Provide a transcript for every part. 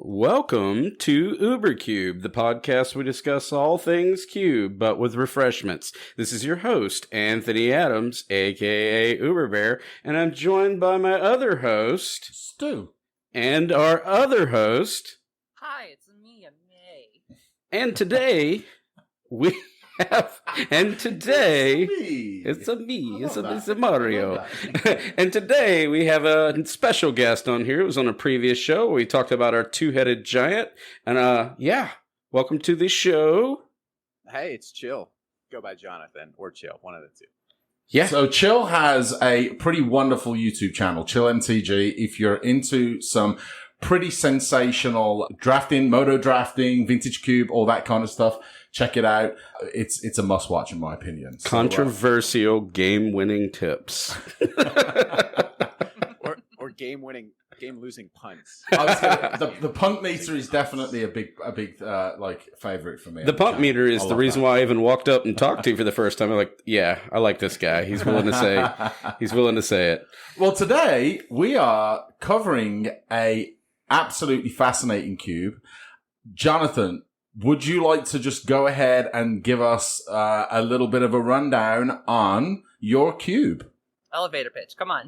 Welcome to UberCube, the podcast where we discuss all things cube, but with refreshments. This is your host, Anthony Adams, aka UberBear, and I'm joined by my other host, Stu, and our other host. Hi, it's me, I'm May. And today we have, and today it's a Mario. And today we have a special guest on here. It was on a previous show where we talked about our two-headed giant. And welcome to the show. Hey, it's Chill. Go by Jonathan or Chill, one of the two. Yeah. So Chill has a pretty wonderful YouTube channel, Chill MTG. If you're into some pretty sensational drafting, moto drafting, vintage cube, all that kind of stuff, check it out. It's a must watch in my opinion. So, controversial game-winning tips. or game losing punts. The punt meter is definitely a big favorite for me. The punt meter is the reason why I even walked up and talked to you for the first time. I'm like, yeah, I like this guy. He's willing to say it. Well, today we are covering a absolutely fascinating cube. Jonathan, would you like to just go ahead and give us a little bit of a rundown on your cube? Elevator pitch, come on.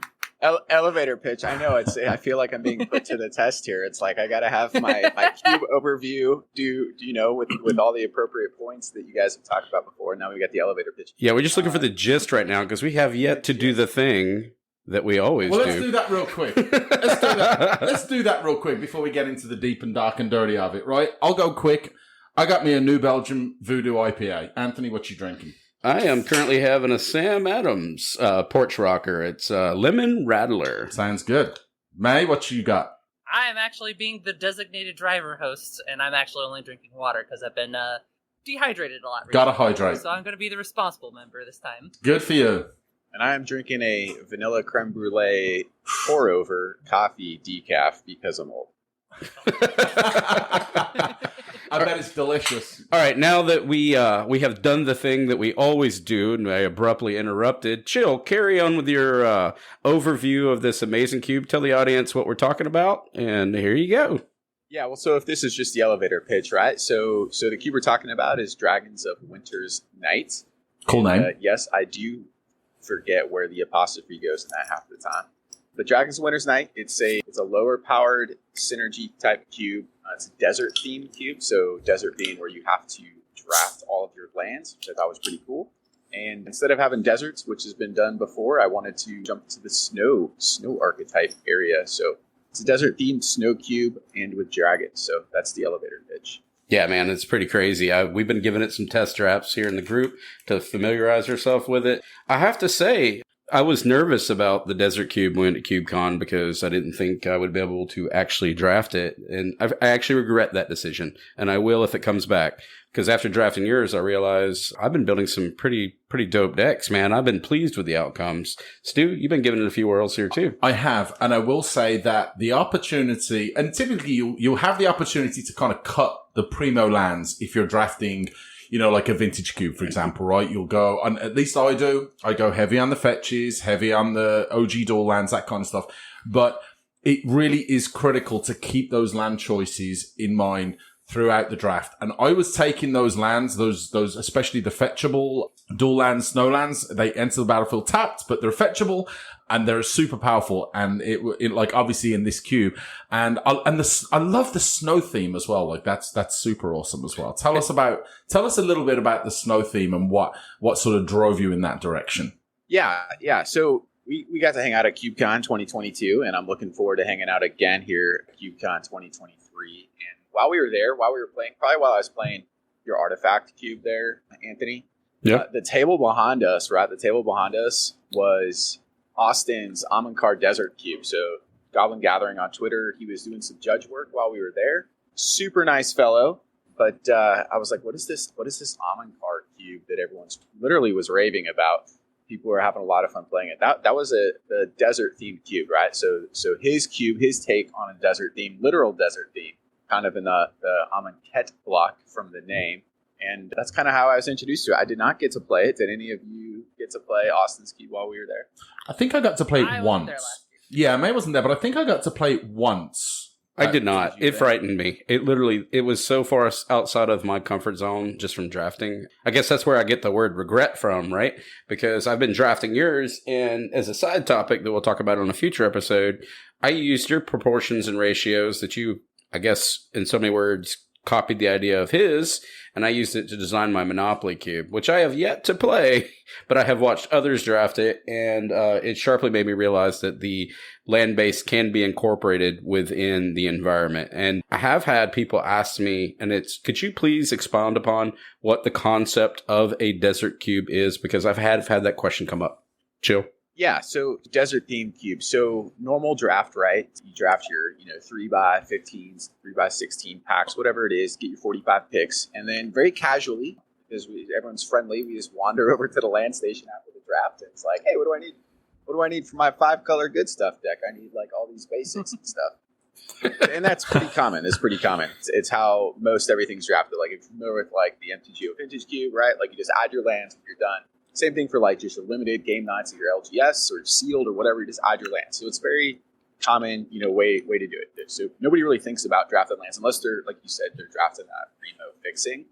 Elevator pitch. I know I feel like I'm being put to the test here. It's like I got to have my cube overview. With all the appropriate points that you guys have talked about before. Now we got the elevator pitch. Yeah, we're just looking for the gist right now because we have yet to do the thing that we always do. Well, let's do that real quick. Let's do that real quick before we get into the deep and dark and dirty of it, right? I'll go quick. I got me a New Belgium Voodoo IPA. Anthony, what you drinking? I am currently having a Sam Adams porch rocker. It's Lemon Rattler. Sounds good. May, what you got? I am actually being the designated driver host, and I'm actually only drinking water because I've been dehydrated a lot recently. Gotta hydrate. So I'm going to be the responsible member this time. Good for you. And I am drinking a vanilla creme brulee pour-over coffee decaf because I'm old. I bet it's delicious. All right, now that we have done the thing that we always do, and I abruptly interrupted, Chill, carry on with your overview of this amazing cube. Tell the audience what we're talking about, and here you go. Yeah, well, so if this is just the elevator pitch, right? So the cube we're talking about is Dragons of Winter's Night. Cool name. Yes, I do forget where the apostrophe goes in that half the time. But Dragons of Winter's Night, it's a lower powered synergy type cube. It's a desert themed cube, so desert being where you have to draft all of your lands, which I thought was pretty cool. And instead of having deserts, which has been done before, I wanted to jump to the snow archetype area. So it's a desert themed snow cube and with dragons. So that's the elevator pitch. Yeah, man, it's pretty crazy. We've been giving it some test drafts here in the group to familiarize ourselves with it. I have to say, I was nervous about the Desert Cube when we went to CubeCon because I didn't think I would be able to actually draft it. And I actually regret that decision. And I will if it comes back. Because after drafting yours, I realized I've been building some pretty dope decks, man. I've been pleased with the outcomes. Stu, you've been giving it a few whirls here too. I have. And I will say that the opportunity, and typically you'll have the opportunity to kind of cut the primo lands if you're drafting, like a vintage cube, for example, right? You'll go, and at least I do. I go heavy on the fetches, heavy on the OG dual lands, that kind of stuff. But it really is critical to keep those land choices in mind throughout the draft. And I was taking those lands, those especially the fetchable dual lands, snow lands. They enter the battlefield tapped, but they're fetchable and they're super powerful. And it like obviously in this cube, and I love the snow theme as well. Like that's super awesome as well. Tell us a little bit about the snow theme and what sort of drove you in that direction. Yeah. So we got to hang out at CubeCon 2022, and I'm looking forward to hanging out again here at CubeCon 2023. And while we were playing, probably while I was playing your artifact cube there, Anthony. Yeah. The table behind us, right? The table behind us was Austin's Amonkar Desert Cube. So Goblin Gathering on Twitter, he was doing some judge work while we were there. Super nice fellow. But I was like, what is this Amonkar cube that everyone's literally was raving about? People were having a lot of fun playing it. That was a desert themed cube, right? So his cube, his take on a desert theme, literal desert theme, kind of in the Amonkhet block from the name. And that's kind of how I was introduced to it. I did not get to play it. Did any of you get to play Austin's cube while we were there? I think I got to play it I once. wasn't there last year. Yeah, May wasn't there, but I think I got to play it once. I did not. Did you It frightened me. It was so far outside of my comfort zone just from drafting. I guess that's where I get the word regret from, right? Because I've been drafting yours, and as a side topic that we'll talk about on a future episode, I used your proportions and ratios that you, I guess, in so many words, copied the idea of his, and I used it to design my Monopoly cube, which I have yet to play, but I have watched others draft it, and it sharply made me realize that the land base can be incorporated within the environment. And I have had people ask me, and could you please expound upon what the concept of a desert cube is? Because I've had that question come up. Chill. Yeah, so desert themed cube. So normal draft, right? You draft your 3x15s, 3x16 packs, whatever it is, get your 45 picks, and then very casually, because everyone's friendly, we just wander over to the land station after the draft, and it's like, hey, what do I need? What do I need for my 5-color good stuff deck? I need like all these basics and stuff. And that's pretty common. It's pretty common. It's how most everything's drafted. Like if you're familiar with like the MTG Vintage Cube, right? Like you just add your lands when you're done. Same thing for like just your limited game nights of your LGS or sealed or whatever. You just add your lands. So it's very common, way to do it. So nobody really thinks about drafted lands unless they're, like you said, they're drafting that primo fixing.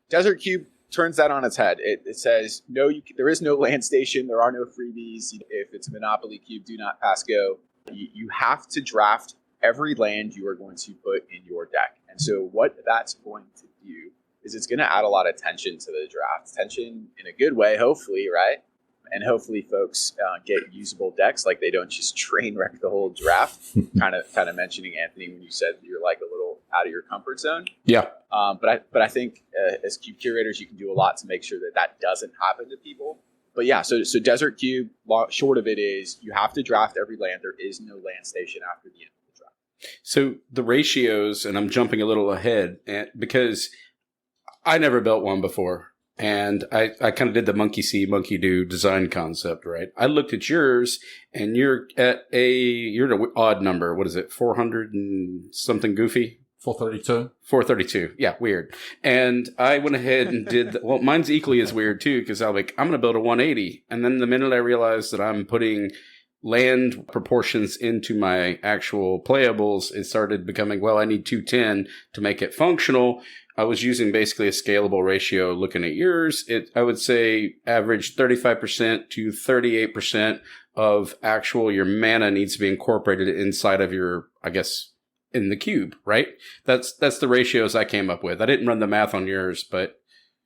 Desert Cube turns that on its head. It says no, there is no land station. There are no freebies. If it's a Monopoly cube, do not pass go. You have to draft every land you are going to put in your deck. And so what that's going to do is it's going to add a lot of tension to the draft. Tension in a good way, hopefully, right? And hopefully folks get usable decks, like they don't just train wreck the whole draft. kind of mentioning, Anthony, when you said you're like a little out of your comfort zone. Yeah. But I think as cube curators, you can do a lot to make sure that doesn't happen to people. But yeah, so Desert Cube, short of it is you have to draft every land. There is no land station after the end of the draft. So the ratios, and I'm jumping a little ahead, because I never built one before, and I kind of did the monkey see, monkey do design concept, right? I looked at yours, and you're at an odd number. What is it, 400 and something goofy? 432. 432. Yeah, weird. And I went ahead and did, well, mine's equally as weird too, because I'm like, I'm going to build a 180. And then the minute I realized that I'm putting land proportions into my actual playables, it started becoming, well, I need 210 to make it functional. I was using basically a scalable ratio. Looking at yours, I would say average 35% to 38% of actual your mana needs to be incorporated inside of your, I guess, in the cube, right? That's the ratios I came up with. I didn't run the math on yours, but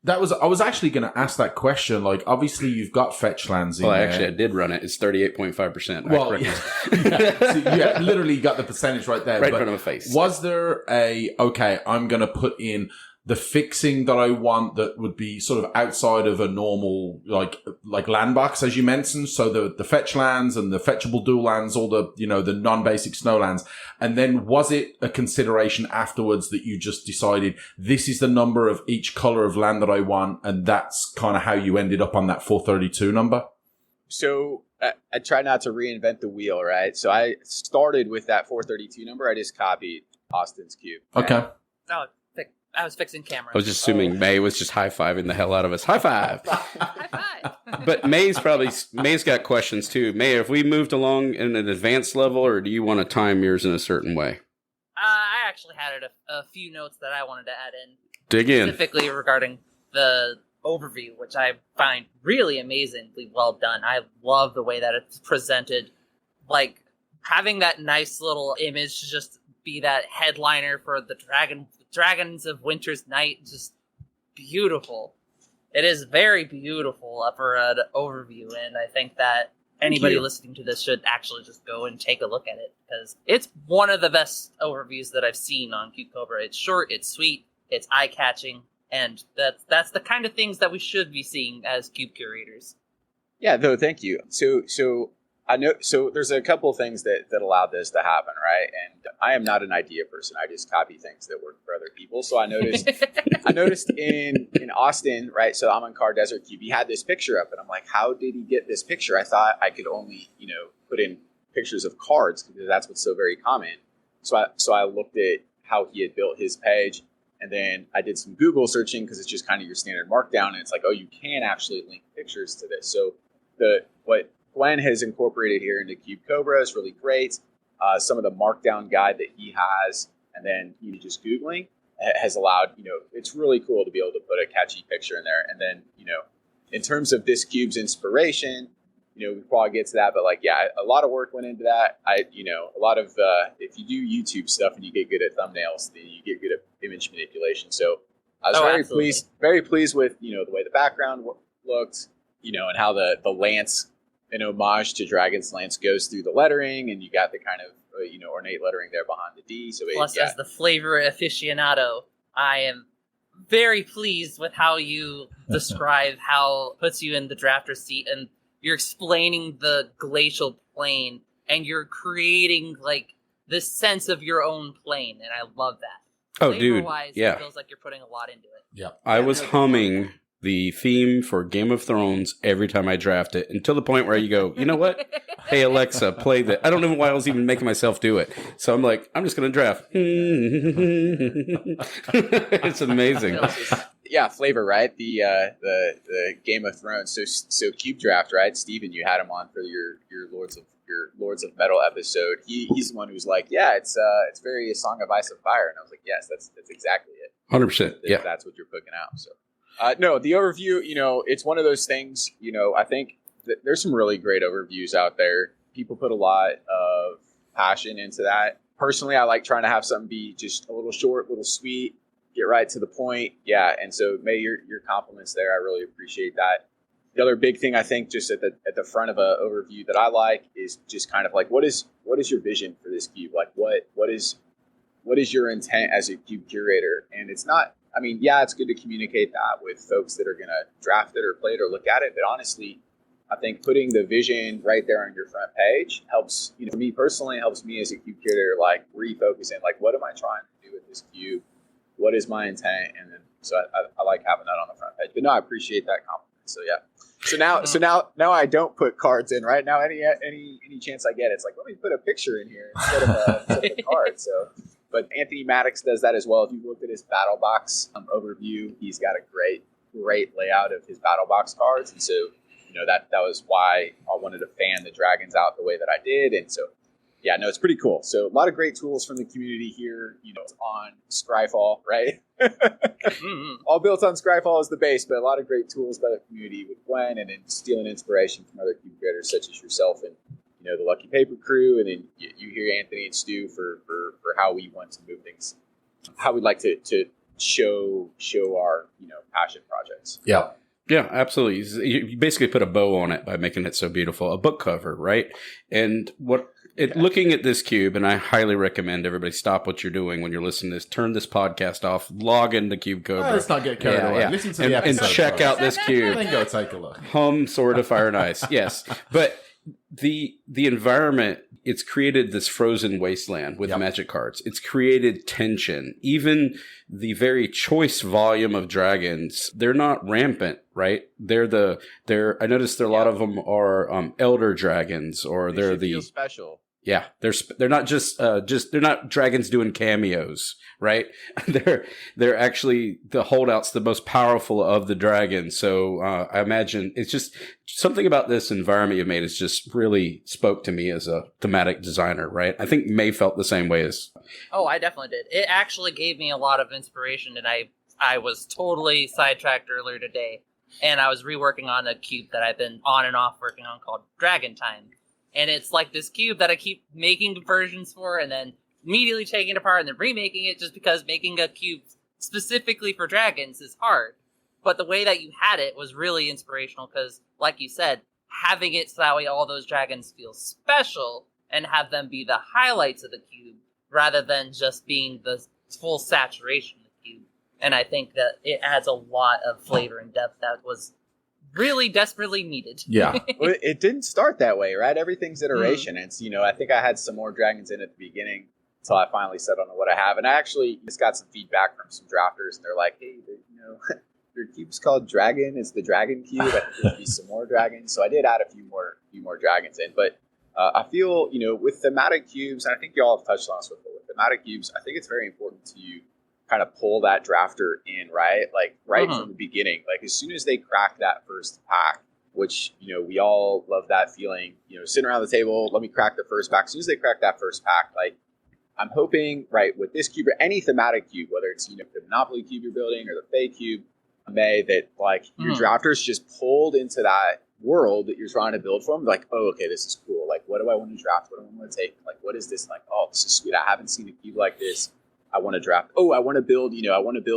I was actually going to ask that question. Like, obviously, you've got fetch lands in there. Actually, I did run it. It's 38.5%. Well, yeah, so literally got the percentage right there. Right in front of my face. Was there okay, I'm going to put in the fixing that I want that would be sort of outside of a normal, like land box, as you mentioned. So the fetch lands and the fetchable dual lands, all the, the non-basic snow lands. And then was it a consideration afterwards that you just decided this is the number of each color of land that I want? And that's kind of how you ended up on that 432 number? So I try not to reinvent the wheel, right? So I started with that 432 number. I just copied Austin's cube. Okay. No, I was fixing cameras. I was just assuming May was just high-fiving the hell out of us. High five! High five. But May's got questions too. May, have we moved along in an advanced level, or do you want to time yours in a certain way? I actually had a few notes that I wanted to add in. Dig in. Specifically regarding the overview, which I find really amazingly well done. I love the way that it's presented. Like, having that nice little image to just be that headliner for the Dragons of Winter's Night, just beautiful. It is very beautiful for an overview, and I think that anybody listening to this should actually just go and take a look at it, because it's one of the best overviews that I've seen on Cube Cobra. It's short, it's sweet, it's eye-catching, and that's the kind of things that we should be seeing as Cube curators. Yeah, no, thank you. So I know. So there's a couple of things that allowed this to happen, right? And I am not an idea person. I just copy things that work for other people. So I noticed in Austin, right? So Amonkar Desert Cube, he had this picture up, and I'm like, how did he get this picture? I thought I could only, put in pictures of cards because that's what's so very common. So I looked at how he had built his page, and then I did some Google searching because it's just kind of your standard markdown, and it's like, oh, you can actually link pictures to this. So what Glenn has incorporated here into Cube Cobra is really great. Some of the markdown guide that he has and then just Googling has allowed, it's really cool to be able to put a catchy picture in there. And then, in terms of this cube's inspiration, we probably get to that, but a lot of work went into that. A lot of, if you do YouTube stuff and you get good at thumbnails, then you get good at image manipulation. So I was very pleased with, the way the background looked, and how the lance, an homage to Dragon's Lance, goes through the lettering, and you got the kind of, ornate lettering there behind the D. So Plus, as the flavor aficionado, I am very pleased with how you describe how it puts you in the drafter's seat, and you're explaining the glacial plane, and you're creating this sense of your own plane, and I love that. Oh, dude, yeah. It feels like you're putting a lot into it. Yeah, I was humming the theme for Game of Thrones every time I draft it, until the point where you go, you know what? Hey, Alexa, play that. I don't know why I was even making myself do it. So I'm like, I'm just going to draft. It's amazing. Yeah, flavor, right? The Game of Thrones. So Cube Draft, right? Steven, you had him on for your Lords of Metal episode. He's the one who's like, yeah, it's very a Song of Ice and Fire, and I was like, yes, that's exactly it. 100%. Yeah, that's what you're cooking out. So, no, the overview, it's one of those things. I think that there's some really great overviews out there. People put a lot of passion into that. Personally, I like trying to have something be just a little short, a little sweet, get right to the point. Yeah, and so your compliments there. I really appreciate that. The other big thing I think just at the front of an overview that I like is just kind of like what is your vision for this cube? Like what is your intent as a cube curator? And it's not, I mean, yeah, it's good to communicate that with folks that are going to draft it or play it or look at it. But honestly, I think putting the vision right there on your front page helps, for me personally, helps me as a cube curator, refocus in, what am I trying to do with this cube? What is my intent? And then, so I like having that on the front page. But no, I appreciate that compliment. So yeah. So now I don't put cards in, right? Now any chance I get, it's like, let me put a picture in here instead of a card. So, but Anthony Maddox does that as well. If you looked at his battle box overview, he's got a great layout of his battle box cards, and so that was why I wanted to fan the dragons out the way that I did, and so yeah, no, it's pretty cool. So a lot of great tools from the community here. It's on Scryfall, right? All built on Scryfall as the base, but a lot of great tools by the community with Gwen, and then stealing inspiration from other cube creators such as yourself and the Lucky Paper crew, and then you hear Anthony and Stu for how we want to move things, how we'd like to show our passion projects. Yeah. Yeah, absolutely. You basically put a bow on it by making it so beautiful. A book cover, right? And looking at this cube, and I highly recommend everybody stop what you're doing when you're listening to this, turn this podcast off, log into Cube Cobra. Let's not get carried away. Yeah. Listen to the episode and check out this cube. Then go take a look. Hum, Sword of Fire and Ice. Yes. But the environment, it's created this frozen wasteland with magic cards. It's created tension. Even the very choice volume of dragons, they're not rampant, right? I noticed a lot of them are elder dragons, or they're the special. Yeah, they're not just they're not dragons doing cameos, right? they're actually the holdouts, the most powerful of the dragons. So I imagine it's just something about this environment you made is just really spoke to me as a thematic designer, right? I think May felt the same way as. Oh, I definitely did. It actually gave me a lot of inspiration, and I was totally sidetracked earlier today, and I was reworking on a cube that I've been on and off working on called Dragon Time. And it's like this cube that I keep making versions for and then immediately taking it apart and then remaking it, just because making a cube specifically for dragons is hard. But the way that you had it was really inspirational because, like you said, having it so that way all those dragons feel special and have them be the highlights of the cube rather than just being the full saturation of the cube. And I think that it adds a lot of flavor and depth that was really desperately needed. Yeah. Well, it didn't start that way, right? Everything's iteration. It's, I think I had some more dragons in at the beginning until I finally settled on what I have. And I actually just got some feedback from some drafters, and they're like, hey, your cube's called Dragon. It's the Dragon Cube. I think there'll be some more dragons. So I did add a few more dragons in. But I feel, with thematic cubes, and I think you all have touched on this before, with thematic cubes, I think it's very important to kind of pull that drafter in, right? From the beginning. As soon as they crack that first pack, which, we all love that feeling, sitting around the table, let me crack the first pack. As soon as they crack that first pack, I'm hoping, right, with this cube or any thematic cube, whether it's, the Monopoly cube you're building or the Fey cube, that like your drafters just pulled into that world that you're trying to build from. Like, oh, okay, this is cool. Like, what do I want to draft? What do I want to take? Like, what is this? Like, oh, this is sweet. I haven't seen a cube like this. I want to draft. Oh, I want to build,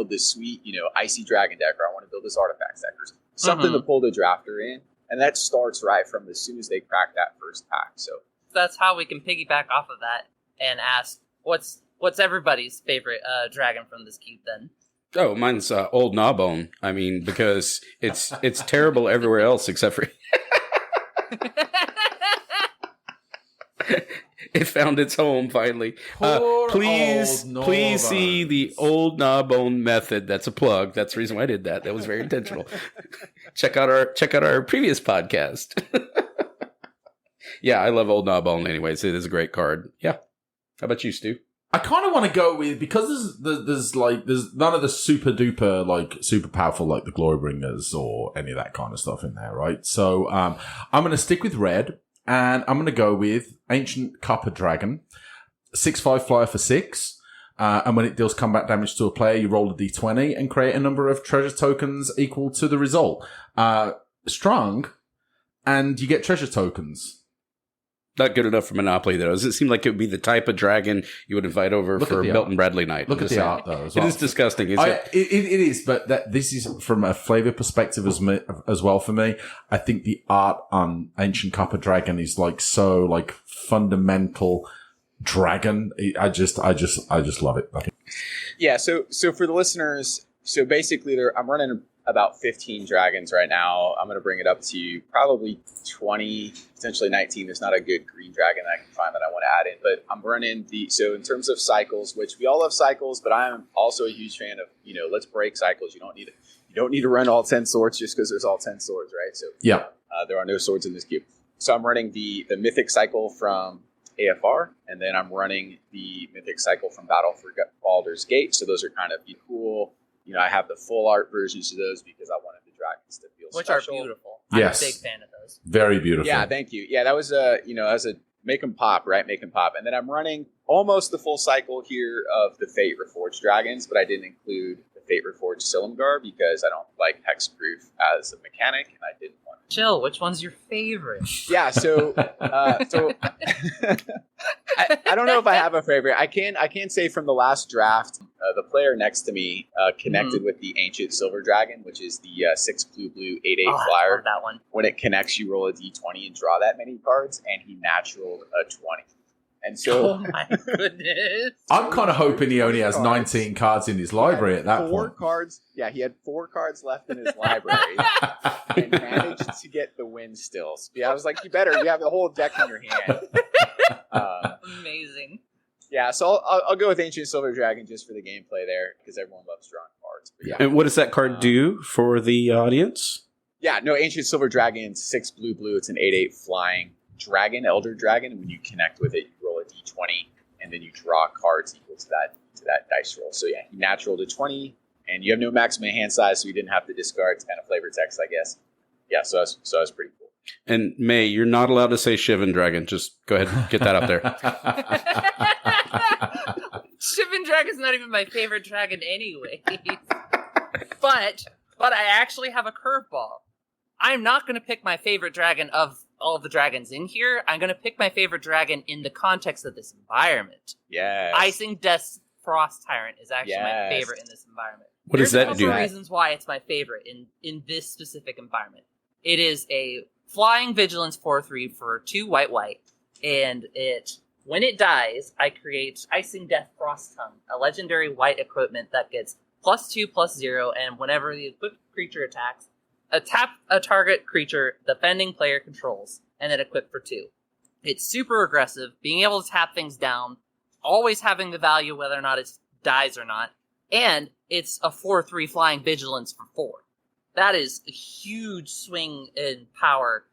this sweet, icy dragon deck, or I want to build this artifact deck, or something to pull the drafter in. And that starts right from as soon as they crack that first pack. So that's how we can piggyback off of that and ask, what's everybody's favorite dragon from this cube then? Oh, mine's Old Gnawbone. I mean, because it's terrible everywhere else except for it found its home finally. Please see the Old Gnawbone method. That's a plug. That's the reason why I did that. That was very intentional. check out our previous podcast. Yeah, I love Old Gnawbone. Anyways, it is a great card. Yeah. How about you, Stu? I kind of want to go with, because there's none of the super duper, like, super powerful, like the Glorybringers or any of that kind of stuff in there, right? So, I'm going to stick with red, and I'm going to go with Ancient Copper Dragon, 6/5 flyer for 6. And when it deals combat damage to a player, you roll a d20 and create a number of treasure tokens equal to the result. Strong, and you get treasure tokens. Not good enough for Monopoly, though. Does it seem like it would be the type of dragon you would invite over for Milton Bradley night? Look at the art, though. As well. It is disgusting. It is, but this is from a flavor perspective as well for me. I think the art on Ancient Copper Dragon is like so like fundamental dragon. I just love it. Yeah. So for the listeners, so basically, I'm running about 15 dragons right now. I'm going to bring it up to probably 20, potentially 19. There's not a good green dragon that I can find that I want to add in, but I'm running so in terms of cycles, which we all love cycles, but I'm also a huge fan of, let's break cycles. You don't need to run all 10 swords just because there's all 10 swords, right? So yeah, there are no swords in this cube. So I'm running the mythic cycle from AFR, and then I'm running the mythic cycle from Battle for Baldur's Gate. So those are kind of cool. I have the full art versions of those because I wanted the dragons to feel special. Which are beautiful. I'm a big fan of those. Very beautiful. Yeah, thank you. Yeah, that was as a make them pop, right? Make them pop. And then I'm running almost the full cycle here of the Fate Reforged dragons, but I didn't include the Fate Reforged Silumgar because I don't like hexproof as a mechanic, and I didn't want to. Chill, which one's your favorite? Yeah, so I don't know if I have a favorite. I can say from the last draft, the player next to me connected with the Ancient Silver Dragon, which is the 6 blue 8/8 flyer. I love that one. When it connects, you roll a d20 and draw that many cards, and he naturaled a 20. And so, oh my goodness! I'm kind of hoping he only has 19 cards in his library at that point. 4 cards. Yeah, he had 4 cards left in his library, and managed to get the win still. So, yeah, I was like, you have the whole deck in your hand. Amazing. Yeah, so I'll go with Ancient Silver Dragon just for the gameplay there, because everyone loves drawing cards. But yeah. And what does that card do for the audience? Yeah, no, Ancient Silver Dragon, 6 blue. It's an 8/8 flying dragon, elder dragon. And when you connect with it, you roll a d20, and then you draw cards equal to that dice roll. So yeah, he naturaled a 20, and you have no maximum hand size, so you didn't have to discard. It's kind of flavor text, I guess. Yeah, so that's pretty cool. And May, you're not allowed to say Shivan Dragon. Just go ahead and get that out there. Shivan Dragon's not even my favorite dragon anyway. But I actually have a curveball. I'm not going to pick my favorite dragon of all of the dragons in here. I'm going to pick my favorite dragon in the context of this environment. Yes. Icing Death's Frost Tyrant is actually my favorite in this environment. What does that do? There's a couple reasons why it's my favorite in this specific environment. It is a flying vigilance 4/3 for 2 white, and when it dies, I create Icing Death Frost Tongue, a legendary white equipment that gets +2/+0, and whenever the equipped creature attacks, tap a target creature defending player controls, and then equip for 2. It's super aggressive, being able to tap things down, always having the value whether or not it dies or not, and it's a 4/3 flying vigilance for 4. That is a huge swing in power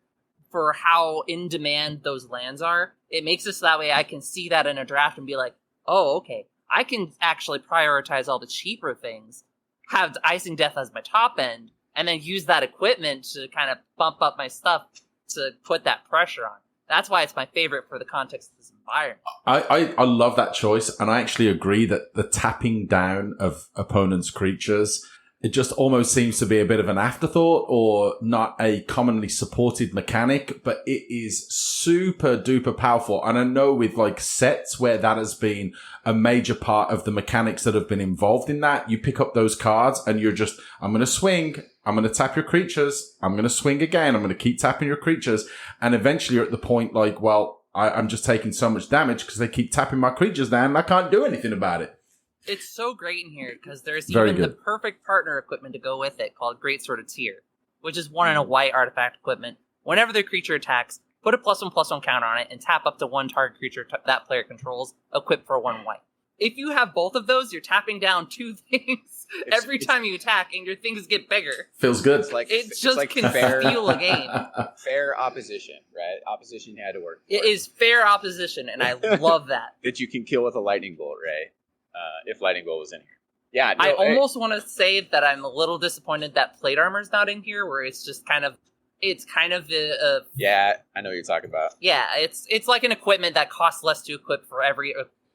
for how in demand those lands are. It makes it so that way I can see that in a draft and be like, oh, okay, I can actually prioritize all the cheaper things, have Icing Death as my top end, and then use that equipment to kind of bump up my stuff to put that pressure on. That's why it's my favorite for the context of this environment. I love that choice, and I actually agree that the tapping down of opponents' creatures, it just almost seems to be a bit of an afterthought or not a commonly supported mechanic, but it is super duper powerful. And I know with like sets where that has been a major part of the mechanics that have been involved in that, you pick up those cards and you're just, I'm going to swing, I'm going to tap your creatures, I'm going to swing again, I'm going to keep tapping your creatures. And eventually you're at the point like, well, I'm just taking so much damage because they keep tapping my creatures down and I can't do anything about it. It's so great in here because there's Very even the good. perfect partner equipment to go with it called Great Sword of Tyr, which is 1 and a white artifact equipment. Whenever the creature attacks, put a +1/+1 counter on it and tap up to one target creature that player controls, equipped for 1 white. If you have both of those, you're tapping down 2 things every time you attack, and your things get bigger. Feels good. It just can steal a game. Fair opposition, right? Opposition you had to work for. It is fair opposition, and I love that. That you can kill with a lightning bolt, right? If lightning bolt was in here. Yeah, no, I almost want to say that I'm a little disappointed that plate armor's not in here, where it's just kind of yeah, I know what you're talking about. Yeah, it's like an equipment that costs less to equip for every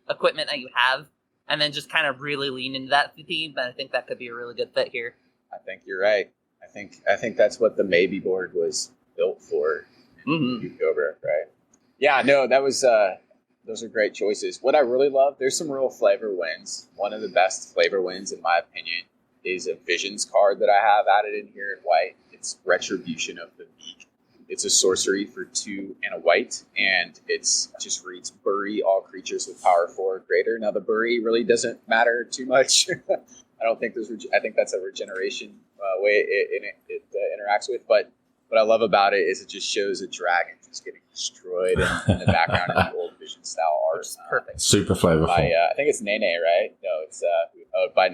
equipment that you have, and then just kind of really lean into that theme. And I think that could be a really good fit here. I think you're right. I think that's what the maybe board was built for. Cobra, right? Yeah, no, that was those are great choices. What I really love, there's some real flavor wins. One of the best flavor wins, in my opinion, is a Visions card that I have added in here in white. It's Retribution of the Meek. It's a sorcery for 2 and a white, and it's just reads bury all creatures with power 4 or greater. Now the bury really doesn't matter too much. I don't think I think that's a regeneration way it interacts with. But what I love about it is it just shows a dragon just getting destroyed in the background of the old Vision style art. Which is perfect. Super flavorful. By, I think it's Nene, right? No, it's by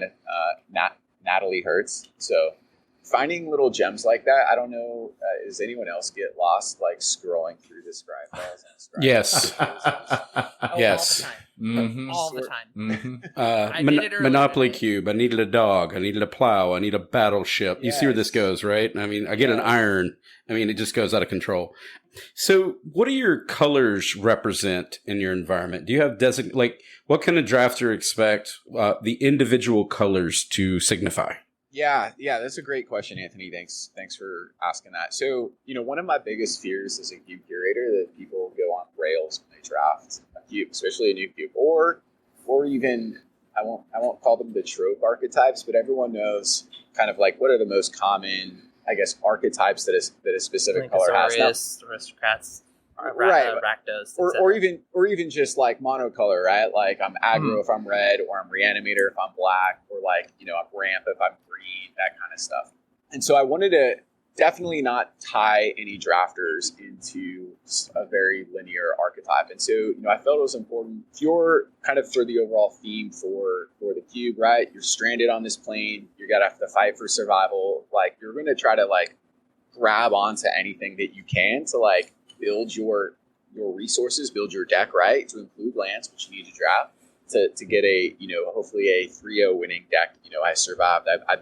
Natalie Hertz. So finding little gems like that, I don't know, does anyone else get lost like scrolling through the scry files? Yes. Yes. All the time. Mm-hmm. I did it earlier Monopoly today. Cube. I needed a dog. I needed a plow. I need a battleship. You see where this goes, right? I mean, I get an iron. I mean, it just goes out of control. So what do your colors represent in your environment? Do you have what kind of drafter expect the individual colors to signify? Yeah, that's a great question, Anthony. Thanks for asking that. So, one of my biggest fears as a cube curator that people go on rails when they draft a cube, especially a new cube, or even I won't call them the trope archetypes, but everyone knows kind of like what are the most common, I guess, archetypes that a specific color has. Now, Aristocrats, right? Rakdos, or even just like monocolor, right? Like I'm aggro if I'm red, or I'm reanimator if I'm black, or like I'm ramp if I'm green, that kind of stuff. And so I wanted to definitely not tie any drafters into a very linear archetype. And so I felt it was important if you're kind of for the overall theme for the cube, right? You're stranded on this plane. You're gonna have to fight for survival. Like you're going to try to like grab onto anything that you can to like build your resources, build your deck, right? To include lands, which you need to draft to get a, hopefully a 3-0 winning deck. I survived. I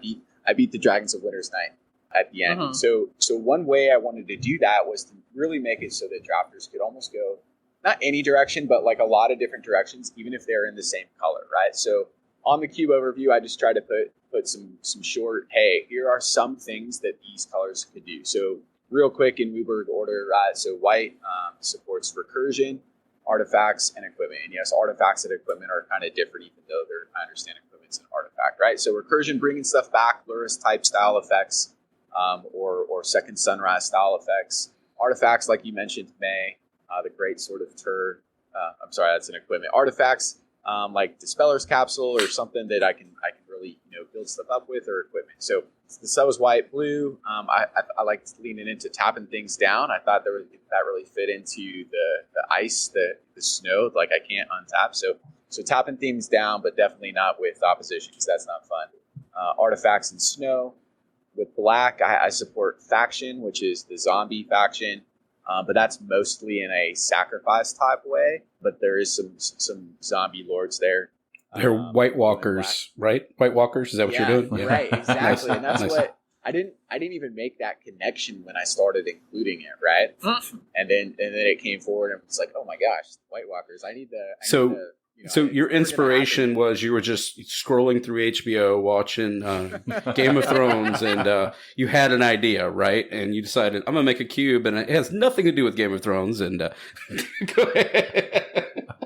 beat the Dragons of Winter's Night at the end. So one way I wanted to do that was to really make it so that drafters could almost go not any direction, but like a lot of different directions, even if they're in the same color, right? So on the cube overview, I just try to put some short, hey, here are some things that these colors could do. So real quick in Uber order, so white supports recursion, artifacts, and equipment. And yes, artifacts and equipment are kind of different, even though I understand equipment's an artifact, right? So recursion, bringing stuff back, Lurrus type style effects, or Second Sunrise style effects. Artifacts, like you mentioned, May, the great sort of Tur. I'm sorry, that's an equipment. Artifacts, like Dispeller's Capsule or something that I can really build stuff up with, or equipment. So the sun was white, blue. I liked leaning into tapping things down. I thought that really fit into the ice, the snow. Like I can't untap. So tapping things down, but definitely not with opposition because that's not fun. Artifacts and snow. With black, I support faction, which is the zombie faction, but that's mostly in a sacrifice type way. But there is some zombie lords there. They're White Walkers, right? White Walkers, is that what you're doing? Yeah. Right, exactly. Nice. And that's Nice. what I didn't even make that connection when I started including it, right? And then it came forward and it's like, oh my gosh, White Walkers, I need to. So your inspiration was you were just scrolling through HBO watching Game of Thrones, and you had an idea, right? And you decided, I'm going to make a cube, and it has nothing to do with Game of Thrones. And go ahead.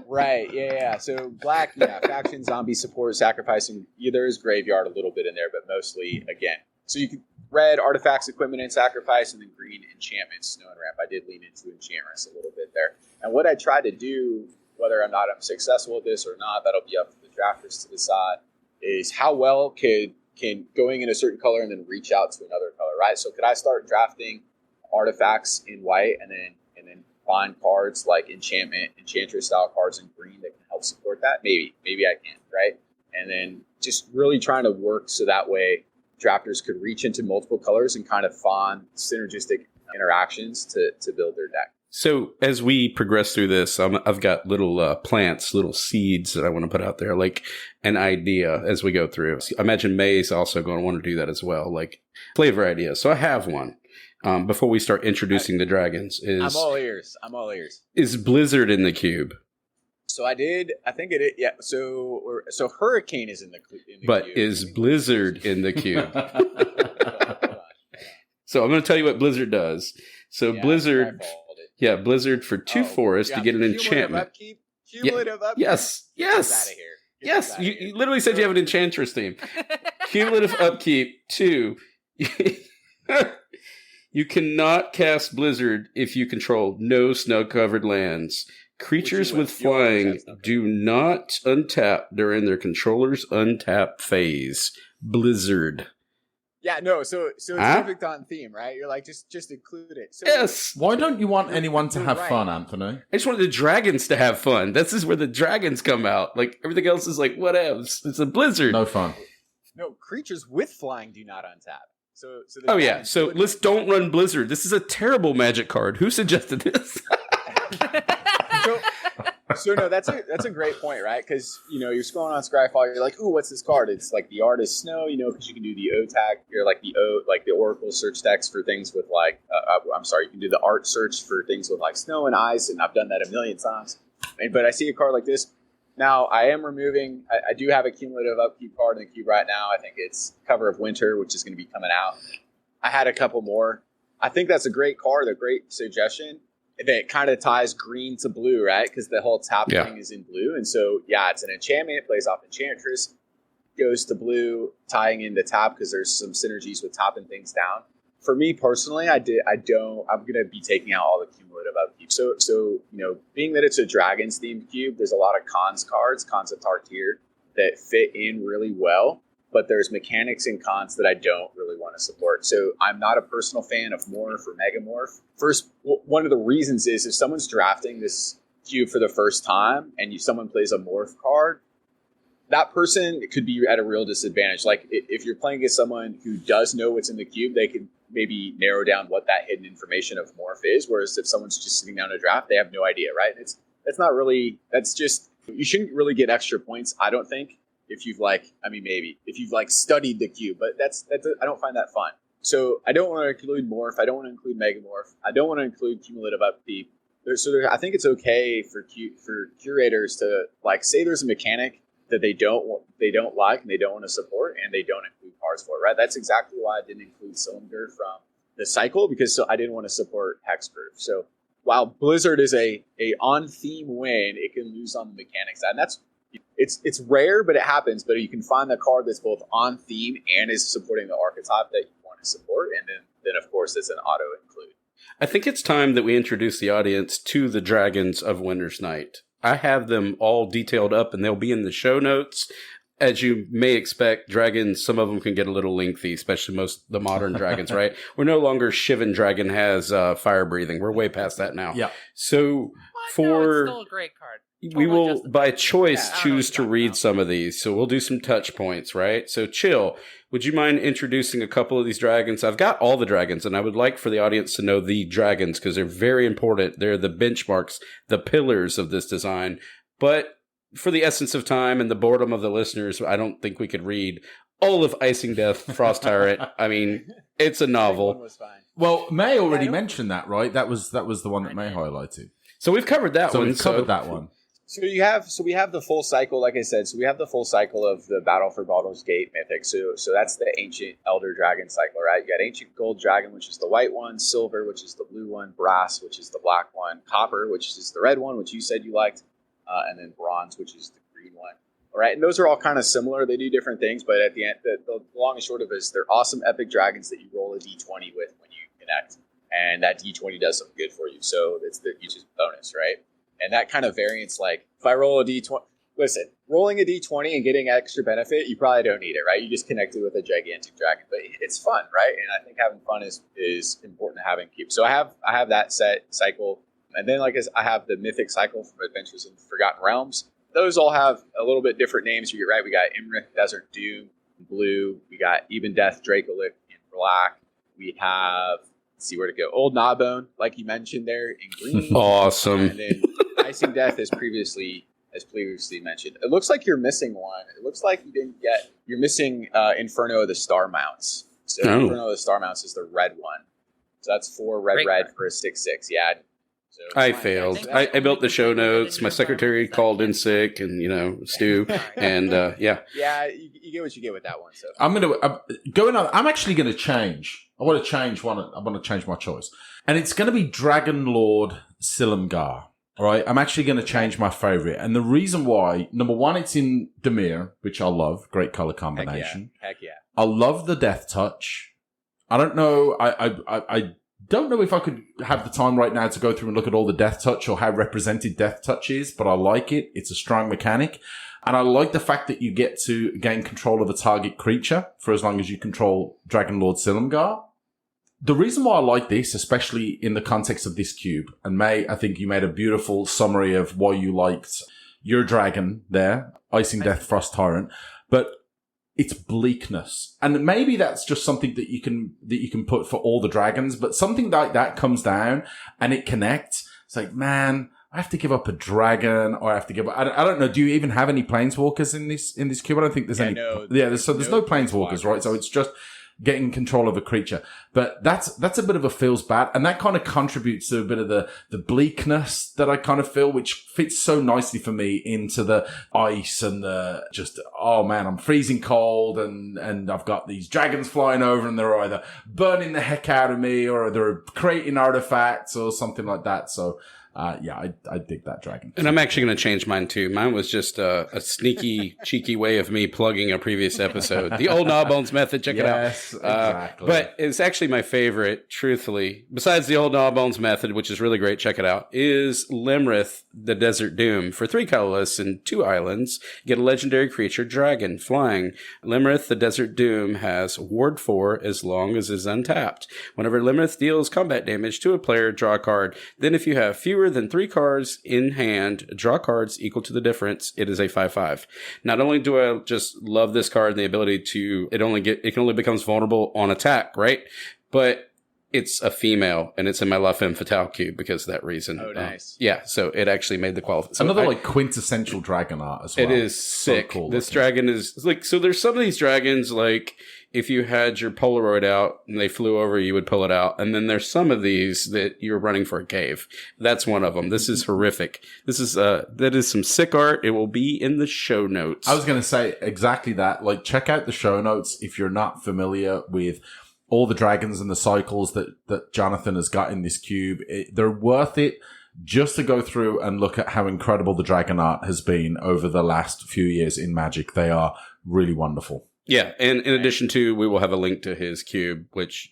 Right, yeah. So black, faction, zombie, support, sacrificing. There is graveyard a little bit in there, but mostly, again. So you could red, artifacts, equipment, and sacrifice, and then green, enchantments, snow and ramp. I did lean into enchantress a little bit there. And what I tried to do, whether or not I'm successful at this or not, that'll be up to the drafters to decide, is how well can going in a certain color and then reach out to another color, right? So could I start drafting artifacts in white and then find cards like enchantment, enchantress style cards in green that can help support that? Maybe I can, right? And then just really trying to work so that way drafters could reach into multiple colors and kind of find synergistic interactions to build their deck. So as we progress through this, I've got little plants, little seeds that I want to put out there, like an idea as we go through. I imagine May's also going to want to do that as well, like flavor ideas. So I have one. Before we start introducing the dragons, I'm all ears. Is Blizzard in the cube? So I think it is. Yeah. So Hurricane is in the cube. But is Blizzard in the cube? So I'm going to tell you what Blizzard does. So Blizzard. Yeah, Blizzard for 2 forests to get an enchantment. Cumulative upkeep. Yes. Get this out of here. Yes. You literally said you have an enchantress team. Cumulative upkeep 2. You cannot cast Blizzard if you control no snow-covered lands. Creatures with flying do not untap during their controller's untap phase. Blizzard. Yeah, no, so it's perfect on theme, right? You're like, just include it. So yes. Why don't you want anyone to have fun, Anthony? I just wanted the dragons to have fun. This is where the dragons come out. Like, everything else is like, whatevs. It's a Blizzard. No fun. No, creatures with flying do not untap. So let's don't run Blizzard. This is a terrible Magic card. Who suggested this? So no, that's a great point, right? Because you're scrolling on Scryfall, you're like, ooh, what's this card? It's like the art is snow, because you can do the O tag. You're like the Oracle search decks for things with like, you can do the art search for things with like snow and ice, and I've done that a million times. But I see a card like this. Now I am removing. I do have a cumulative upkeep card in the cube right now. I think it's Cover of Winter, which is going to be coming out. I had a couple more. I think that's a great card, a great suggestion. That kind of ties green to blue, right? Because the whole tap thing is in blue. And so, it's an enchantment. It plays off Enchantress. Goes to blue, tying into tap because there's some synergies with tapping things down. For me personally, I'm going to be taking out all the cumulative upkeep. So being that it's a Dragons themed cube, there's a lot of cons cards, Cons of Tarkir, that fit in really well. But there's mechanics and cons that I don't really want to support. So I'm not a personal fan of Morph or Megamorph. First, one of the reasons is if someone's drafting this cube for the first time and someone plays a Morph card, that person could be at a real disadvantage. Like if you're playing against someone who does know what's in the cube, they can maybe narrow down what that hidden information of Morph is. Whereas if someone's just sitting down to draft, they have no idea, right? You shouldn't really get extra points, I don't think. If you've studied the cube, but I don't find that fun. So I don't want to include Morph. I don't want to include Megamorph. I don't want to include cumulative upkeep. I think it's okay for curators to say there's a mechanic that they don't like and they don't want to support and they don't include cards for it, right? That's exactly why I didn't include Cylinder from the cycle because I didn't want to support Hexproof. So while Blizzard is a on theme win, it can lose on the mechanics side, and that's. It's rare, but it happens. But you can find the card that's both on theme and is supporting the archetype that you want to support, and then of course it's an auto include. I think it's time that we introduce the audience to the dragons of Winter's Night. I have them all detailed up, and they'll be in the show notes. As you may expect, dragons, some of them can get a little lengthy, especially the modern dragons, right? We're no longer Shivan Dragon has fire breathing. We're way past that now. Yeah. So it's still a great card. We will, by choice, choose to read some of these. So we'll do some touch points, right? So Chill, would you mind introducing a couple of these dragons? I've got all the dragons, and I would like for the audience to know the dragons because they're very important. They're the benchmarks, the pillars of this design. But for the essence of time and the boredom of the listeners, I don't think we could read all of Icing Death, Frost Tyrant. I mean, it's a One novel. was fine. Well, May already mentioned that, right? That was the one that May highlighted. So we've covered that So one. we've covered that one. So we have the full cycle, like I said. So we have the full cycle of the Battle for Baldur's Gate mythic. So that's the ancient Elder Dragon cycle, right? You got ancient Gold Dragon, which is the white one, silver, which is the blue one, brass, which is the black one, copper, which is the red one, which you said you liked, and then bronze, which is the green one. All right, and those are all kind of similar. They do different things, but at the end, the long and short of it is they're awesome epic dragons that you roll a d20 with when you connect, and that d20 does something good for you. So it's you just bonus, right? And that kind of variance, like if I roll a d20, listen, rolling a d20 and getting extra benefit, you probably don't need it, right? You just connect it with a gigantic dragon, but it's fun, right? And I think having fun is important to have in cube. So I have that set cycle, and then I have the mythic cycle from Adventures in Forgotten Realms. Those all have a little bit different names. You're right. We got Imrith, Desert Doom, in blue. We got Even Death, Dracolic in black. We have, let's see where to go, Old Gnawbone, like you mentioned there, in green. Awesome. And then Icing Death as previously mentioned. It looks like you're missing one. It looks like you're missing Inferno of the Star Mounts. So Inferno of the Star Mounts is the red one. So that's 4 red for a 6/6. Yeah. So I failed. I built the show notes. My secretary called in sick, and Stu, and yeah. Yeah, you get what you get with that one. So I'm actually gonna change. I want to change one. I want to change my choice, and it's going to be Dragon Lord Silumgar. All right, I'm actually going to change my favorite, and the reason why, number one, it's in Dimir, which I love, great color combination. Heck yeah. I love the Death Touch. I don't know. I don't know if I could have the time right now to go through and look at all the Death Touch or how represented Death Touch is, but I like it. It's a strong mechanic. And I like the fact that you get to gain control of a target creature for as long as you control Dragon Lord Silumgar. The reason why I like this, especially in the context of this cube, and May, I think you made a beautiful summary of why you liked your dragon there, Icing Death Frost Tyrant, but it's bleakness. And maybe that's just something that you can put for all the dragons, but something like that comes down and it connects. It's like, man, I have to give up a dragon, or I have to give up, I don't know. Do you even have any planeswalkers in this cube? I don't think there's any. No, there's no planeswalkers, right? So it's just getting control of a creature. But that's a bit of a feels bad. And that kind of contributes to a bit of the bleakness that I kind of feel, which fits so nicely for me into the ice and the just, oh man, I'm freezing cold and I've got these dragons flying over and they're either burning the heck out of me or they're creating artifacts or something like that. So, I dig that dragon. And I'm actually going to change mine too. Mine was just a sneaky, cheeky way of me plugging a previous episode. The Old Gnawbones method, check it out. Yes, exactly. But it's actually my favorite, truthfully, besides the Old Gnawbones method, which is really great, check it out, is Limrith, the Desert Doom. For 3 colorless and 2 islands, you get a legendary creature, dragon, flying. Limrith, the Desert Doom, has Ward 4 as long as it's untapped. Whenever Limrith deals combat damage to a player, draw a card. Then if you have fewer than 3 cards in hand, draw cards equal to the difference. It is a 5/5. Not only do I just love this card and the ability to, it can only becomes vulnerable on attack, right? But it's a female, and it's in my La Femme Fatale cube because of that reason. Oh, nice. Yeah, so it actually made the qualification. Another quintessential dragon art as well. It is sick. So cool this looking. dragon is so there's some of these dragons, like if you had your Polaroid out and they flew over, you would pull it out. And then there's some of these that you're running for a cave. That's one of them. This is horrific. That is some sick art. It will be in the show notes. I was going to say exactly that. Check out the show notes if you're not familiar with all the dragons and the cycles that Jonathan has got in this cube. They're worth it just to go through and look at how incredible the dragon art has been over the last few years in Magic. They are really wonderful. Yeah, and in addition to, we will have a link to his cube, which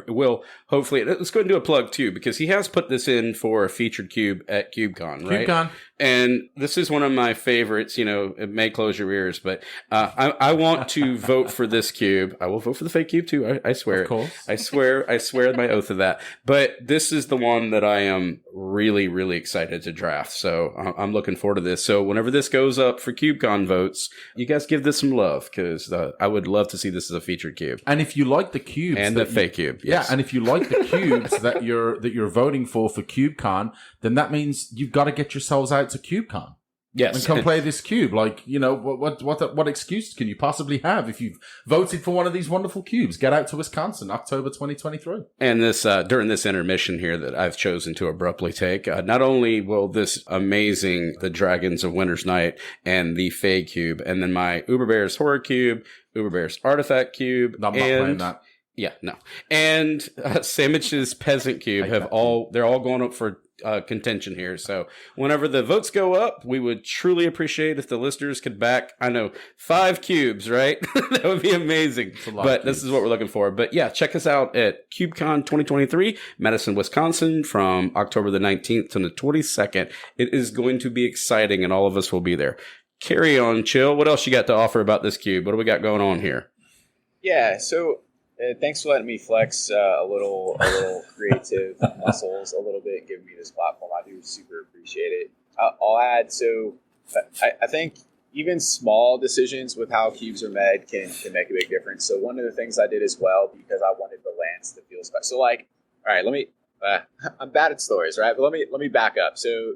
will hopefully, let's go and do a plug too, because he has put this in for a featured cube at CubeCon, right? CubeCon. And this is one of my favorites, it may close your ears, but I want to vote for this cube. I will vote for the fake cube too, I swear. Of course. I swear my oath of that. But this is the one that I am really, really excited to draft. So I'm looking forward to this. So whenever this goes up for CubeCon votes, you guys give this some love, because I would love to see this as a featured cube. And if you like the cubes and the fake cube, yes. Yeah, and if you like the cubes that you're voting for CubeCon, then that means you've got to get yourselves out to CubeCon. Yes. And come play this cube. Like, you know, what excuse can you possibly have if you've voted for one of these wonderful cubes? Get out to Wisconsin, October 2023. And this, during this intermission here that I've chosen to abruptly take, not only will this amazing, the Dragons of Winter's Night and the Fae Cube, and then my Uber Bears Horror Cube, Uber Bears Artifact Cube. I'm not playing that. Yeah, no. And Sandwich's Peasant Cube they're all going up for contention here. So whenever the votes go up, we would truly appreciate if the listeners could back, 5 cubes, right? That would be amazing. But this is what we're looking for. But yeah, check us out at CubeCon 2023, Madison, Wisconsin, from October the 19th to the 22nd. It is going to be exciting, and all of us will be there. Carry on, Chill. What else you got to offer about this cube? What do we got going on here? Yeah, so thanks for letting me flex a little creative muscles a little bit, giving me this platform. I do super appreciate it. I'll add, so I think even small decisions with how cubes are made can make a big difference. So one of the things I did as well, because I wanted the lands to feel special. So like, all right, I'm bad at stories, right? But let me back up. So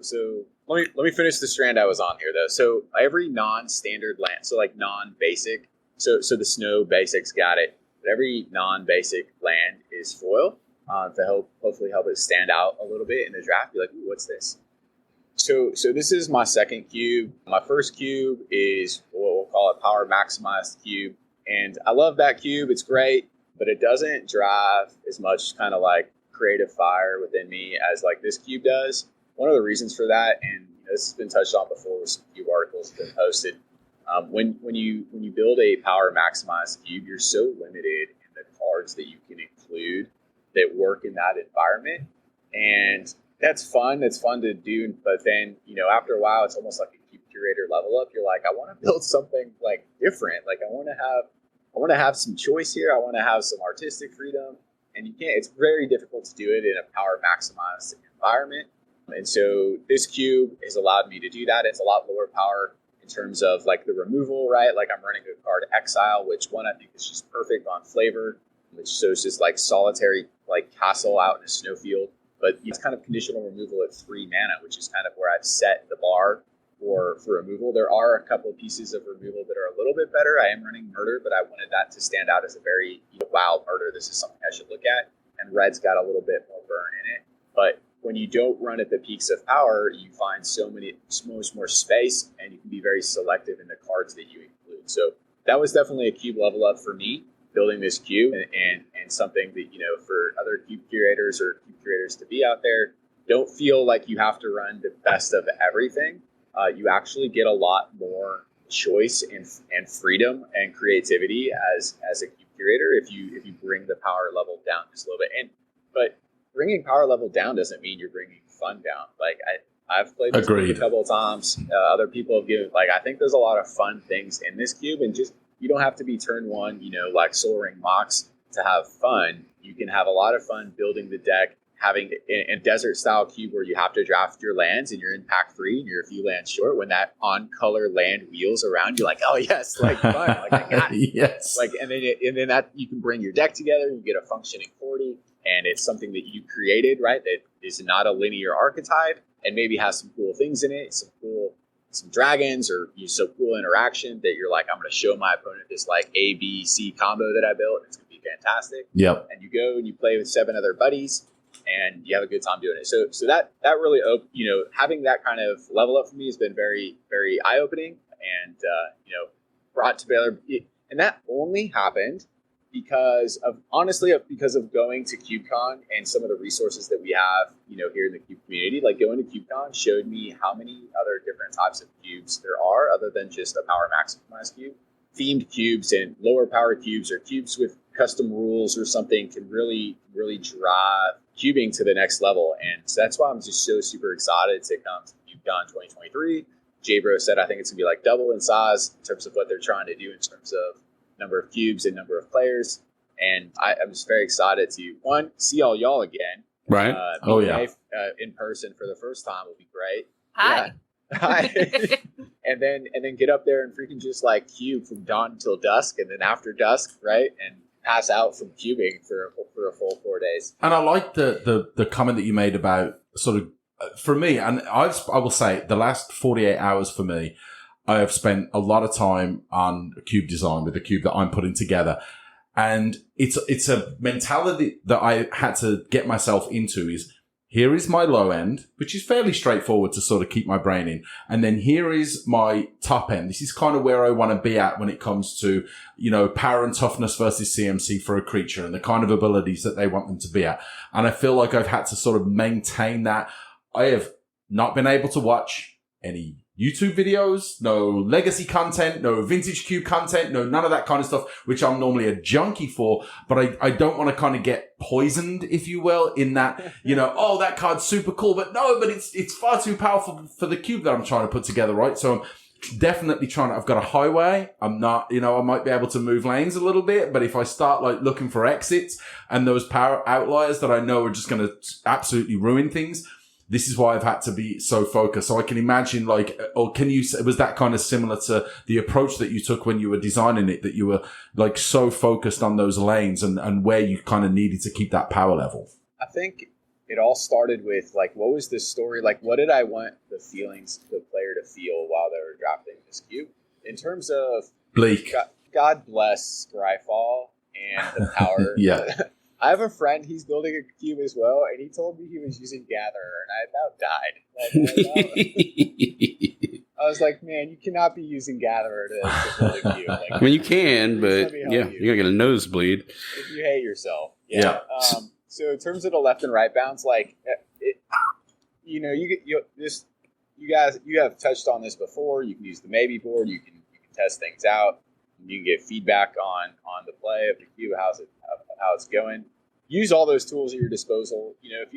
let me finish the strand I was on here though. So every non-standard land, so like non-basic, so the snow basics got it. But every non-basic land is foil to hopefully help it stand out a little bit in the draft. Be like, ooh, what's this? So this is my second cube. My first cube is what we'll call a power maximized cube. And I love that cube. It's great, but it doesn't drive as much kind of like creative fire within me as like this cube does. One of the reasons for that, and this has been touched on before with some cube articles that have been posted, when you build a power maximized cube, you're so limited in the cards that you can include that work in that environment, and that's fun. It's fun to do, but then after a while, it's almost like a cube curator level up. You're like, I want to build something like different. Like I want to have some choice here. I want to have some artistic freedom, and you can't. It's very difficult to do it in a power maximized environment, and so this cube has allowed me to do that. It's a lot lower power in terms of like the removal, right? Like I'm running a card Exile, which one I think is just perfect on flavor, which shows just like solitary like castle out in a snowfield. But it's kind of conditional removal at 3 mana, which is kind of where I've set the bar for removal. There are a couple of pieces of removal that are a little bit better. I am running Murder, but I wanted that to stand out as a very wow, Murder, this is something I should look at. And Red's got a little bit more burn in it. But when you don't run at the peaks of power, you find so much more space, and you can be very selective in the cards that you include. So that was definitely a cube level up for me, building this cube, and something that, for other cube curators or cube curators to be out there, don't feel like you have to run the best of everything. You actually get a lot more choice and freedom and creativity as a cube curator if you bring the power level down just a little bit. But bringing power level down doesn't mean you're bringing fun down. Like I've played this cube a couple of times. Other people have given, I think there's a lot of fun things in this cube, and just, you don't have to be turn one, like Soul Ring Mox to have fun. You can have a lot of fun building the deck, having a desert style cube where you have to draft your lands and you're in pack 3 and you're a few lands short. When that on color land wheels around, you're like, oh yes, like fun, like I got it. Yes. Like, and then that you can bring your deck together, you get a functioning 40. And it's something that you created, right? That is not a linear archetype, and maybe has some cool things in it, some dragons, or some cool interaction that you're like, I'm going to show my opponent this like A, B, C combo that I built. And it's going to be fantastic. Yep. And you go and you play with 7 other buddies, and you have a good time doing it. So that really, having that kind of level up for me has been very, very eye opening, and brought to bear. And that only happened because of going to CubeCon and some of the resources that we have, here in the cube community. Like going to CubeCon showed me how many other different types of cubes there are other than just a power maximized cube. Themed cubes and lower power cubes, or cubes with custom rules or something, can really, really drive cubing to the next level. And so that's why I'm just so super excited to come to CubeCon 2023. J-Bro said I think it's going to be like double in size in terms of what they're trying to do in terms of number of cubes and number of players. And I'm just very excited to, one, see all y'all again. Right. In person for the first time will be great. Hi. Yeah. Hi. and then get up there and freaking just like cube from dawn until dusk, and then after dusk, right? And pass out from cubing for a full 4 days. And I like the comment that you made about sort of for me, and I will say the last 48 hours for me, I have spent a lot of time on cube design with the cube that I'm putting together. And it's a mentality that I had to get myself into is, here is my low end, which is fairly straightforward to sort of keep my brain in. And then here is my top end. This is kind of where I want to be at when it comes to, power and toughness versus CMC for a creature and the kind of abilities that they want them to be at. And I feel like I've had to sort of maintain that. I have not been able to watch any YouTube videos, no legacy content, no vintage cube content, no none of that kind of stuff, which I'm normally a junkie for, but I don't want to kind of get poisoned, if you will, in that, oh, that card's super cool, but it's far too powerful for the cube that I'm trying to put together, right? So I'm definitely I've got a highway. I'm not, I might be able to move lanes a little bit, but if I start like looking for exits and those power outliers that I know are just going to absolutely ruin things, this is why I've had to be so focused. So I can imagine was that kind of similar to the approach that you took when you were designing it, that you were like so focused on those lanes and where you kind of needed to keep that power level? I think it all started with like, what was the story? Like, what did I want the player to feel while they were drafting this cube? In terms of bleak. God bless Scryfall and the power. Yeah. I have a friend, he's building a cube as well, and he told me he was using Gatherer, and I about died. I was like, man, you cannot be using Gatherer to build a cube. Like, I mean, you can, but you're going to get a nosebleed. If you hate yourself. Yeah. So in terms of the left and right bounds, like, you have touched on this before. You can use the maybe board. You can test things out. You can get feedback on the play of the cube, how it's going. Use all those tools at your disposal. If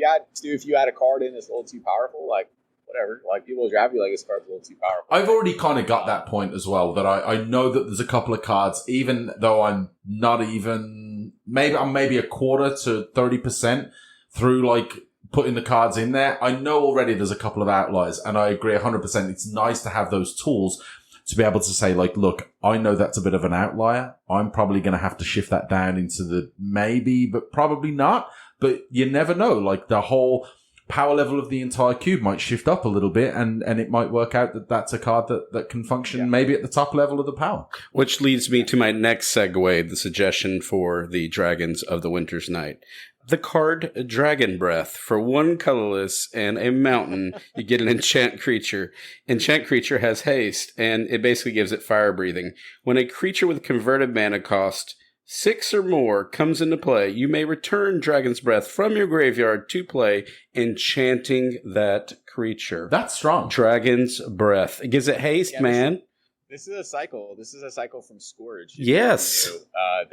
you add a card in that's a little too powerful, like whatever, like people will draft you like this card's a little too powerful. I've already kind of got that point as well, that I know that there's a couple of cards, even though I'm not even, I'm maybe a quarter to 30% through like putting the cards in there. I know already there's a couple of outliers, and I agree 100%. It's nice to have those tools to be able to say, like, look, I know that's a bit of an outlier. I'm probably going to have to shift that down into the maybe, but probably not. But you never know. Like, the whole power level of the entire cube might shift up a little bit, and it might work out that that's a card that can function maybe at the top level of the power. Which leads me to my next segue, the suggestion for the Dragons of the Winter's Night. The card Dragon Breath. For one colorless and a mountain, you get an enchant creature. Enchant creature has haste, and it basically gives it fire breathing. When a creature with converted mana cost 6 or more comes into play, you may return Dragon's Breath from your graveyard to play, enchanting that creature. That's strong. Dragon's Breath. It gives it haste, man. This is a cycle. This is a cycle from Scourge. Yes. I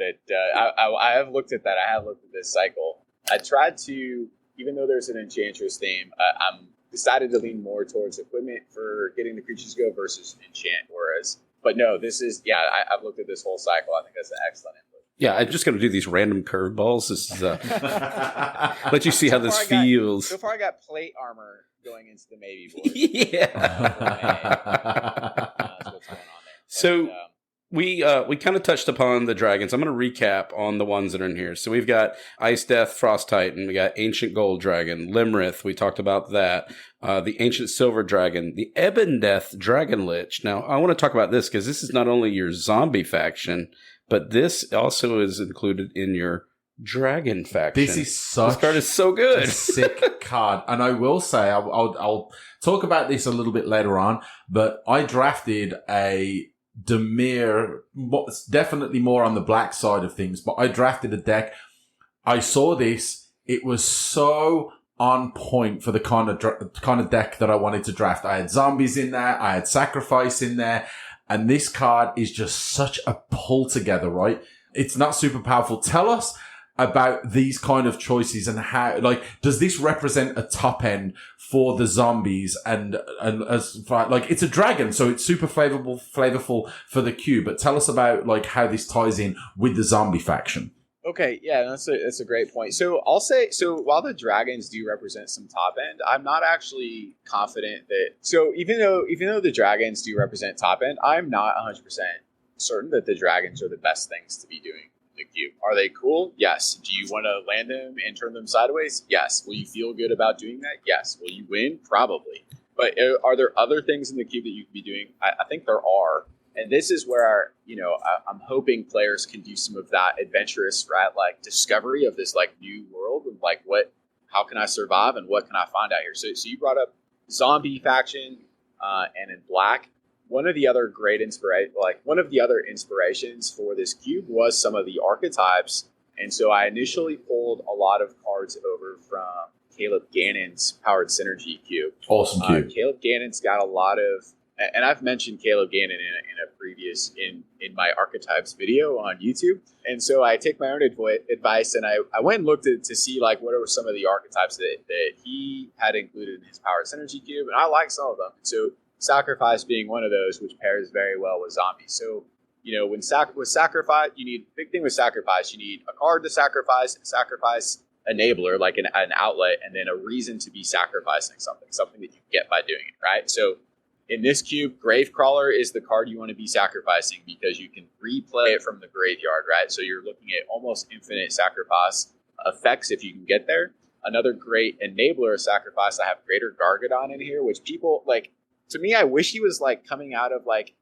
have looked at that. I have looked at this cycle. I tried to, even though there's an Enchantress theme, I'm decided to lean more towards equipment for getting the creatures to go versus enchant. But no, this is, I've looked at this whole cycle. I think that's an excellent input. Yeah, I'm just going to do these random curveballs. This is let you see how this feels. So far, I got plate armor going into the maybe board. Yeah. That's what's going on there. So we kind of touched upon the dragons. I'm going to recap on the ones that are in here. So we've got Ice Death, Frost Titan. We got Ancient Gold Dragon, Limrith. We talked about that. The Ancient Silver Dragon, the Ebon Death Dragon Lich. Now, I want to talk about this because this is not only your zombie faction, but this also is included in your dragon faction. This card is so good. A sick card. And I will say, I'll talk about this a little bit later on, but I drafted a Dimir, definitely more on the black side of things, but I drafted a deck. I saw this. It was so on point for the kind of deck that I wanted to draft. I had zombies in there. I had sacrifice in there. And this card is just such a pull together, right? It's not super powerful. Tell us about these kind of choices and how, like, does this represent a top end for the zombies? And as far, like, it's a dragon, so it's super flavorful for the cube. But tell us about, like, how this ties in with the zombie faction. Okay, yeah, that's a great point. So I'll say, while the dragons do represent some top end, I'm not actually confident that. So even though the dragons do represent top end, I'm not 100% certain that the dragons are the best things to be doing the cube. Are they cool? Yes. Do you want to land them and turn them sideways? Yes. Will you feel good about doing that? Yes. Will you win? Probably. But are there other things in the cube that you can be doing? I think there are. And this is where, I'm hoping players can do some of that adventurous, right, like discovery of this like new world and like how can I survive and what can I find out here? So you brought up zombie faction and in black. One of the other inspirations for this cube was some of the archetypes. And so I initially pulled a lot of cards over from Caleb Gannon's Powered Synergy cube. Awesome cube. Caleb Gannon's got a lot of, and I've mentioned Caleb Gannon in a previous, in my archetypes video on YouTube. And so I take my own advice and I went and looked to see like what are some of the archetypes that he had included in his Powered Synergy cube. And I like some of them. So Sacrifice being one of those, which pairs very well with zombies. So, with Sacrifice, big thing with Sacrifice, you need a card to sacrifice, a sacrifice enabler, like an outlet, and then a reason to be sacrificing something that you get by doing it, right? So in this cube, Gravecrawler is the card you want to be sacrificing because you can replay it from the graveyard, right? So you're looking at almost infinite sacrifice effects if you can get there. Another great enabler of sacrifice, I have Greater Gargadon in here, which people like. To me, I wish he was like coming out of like,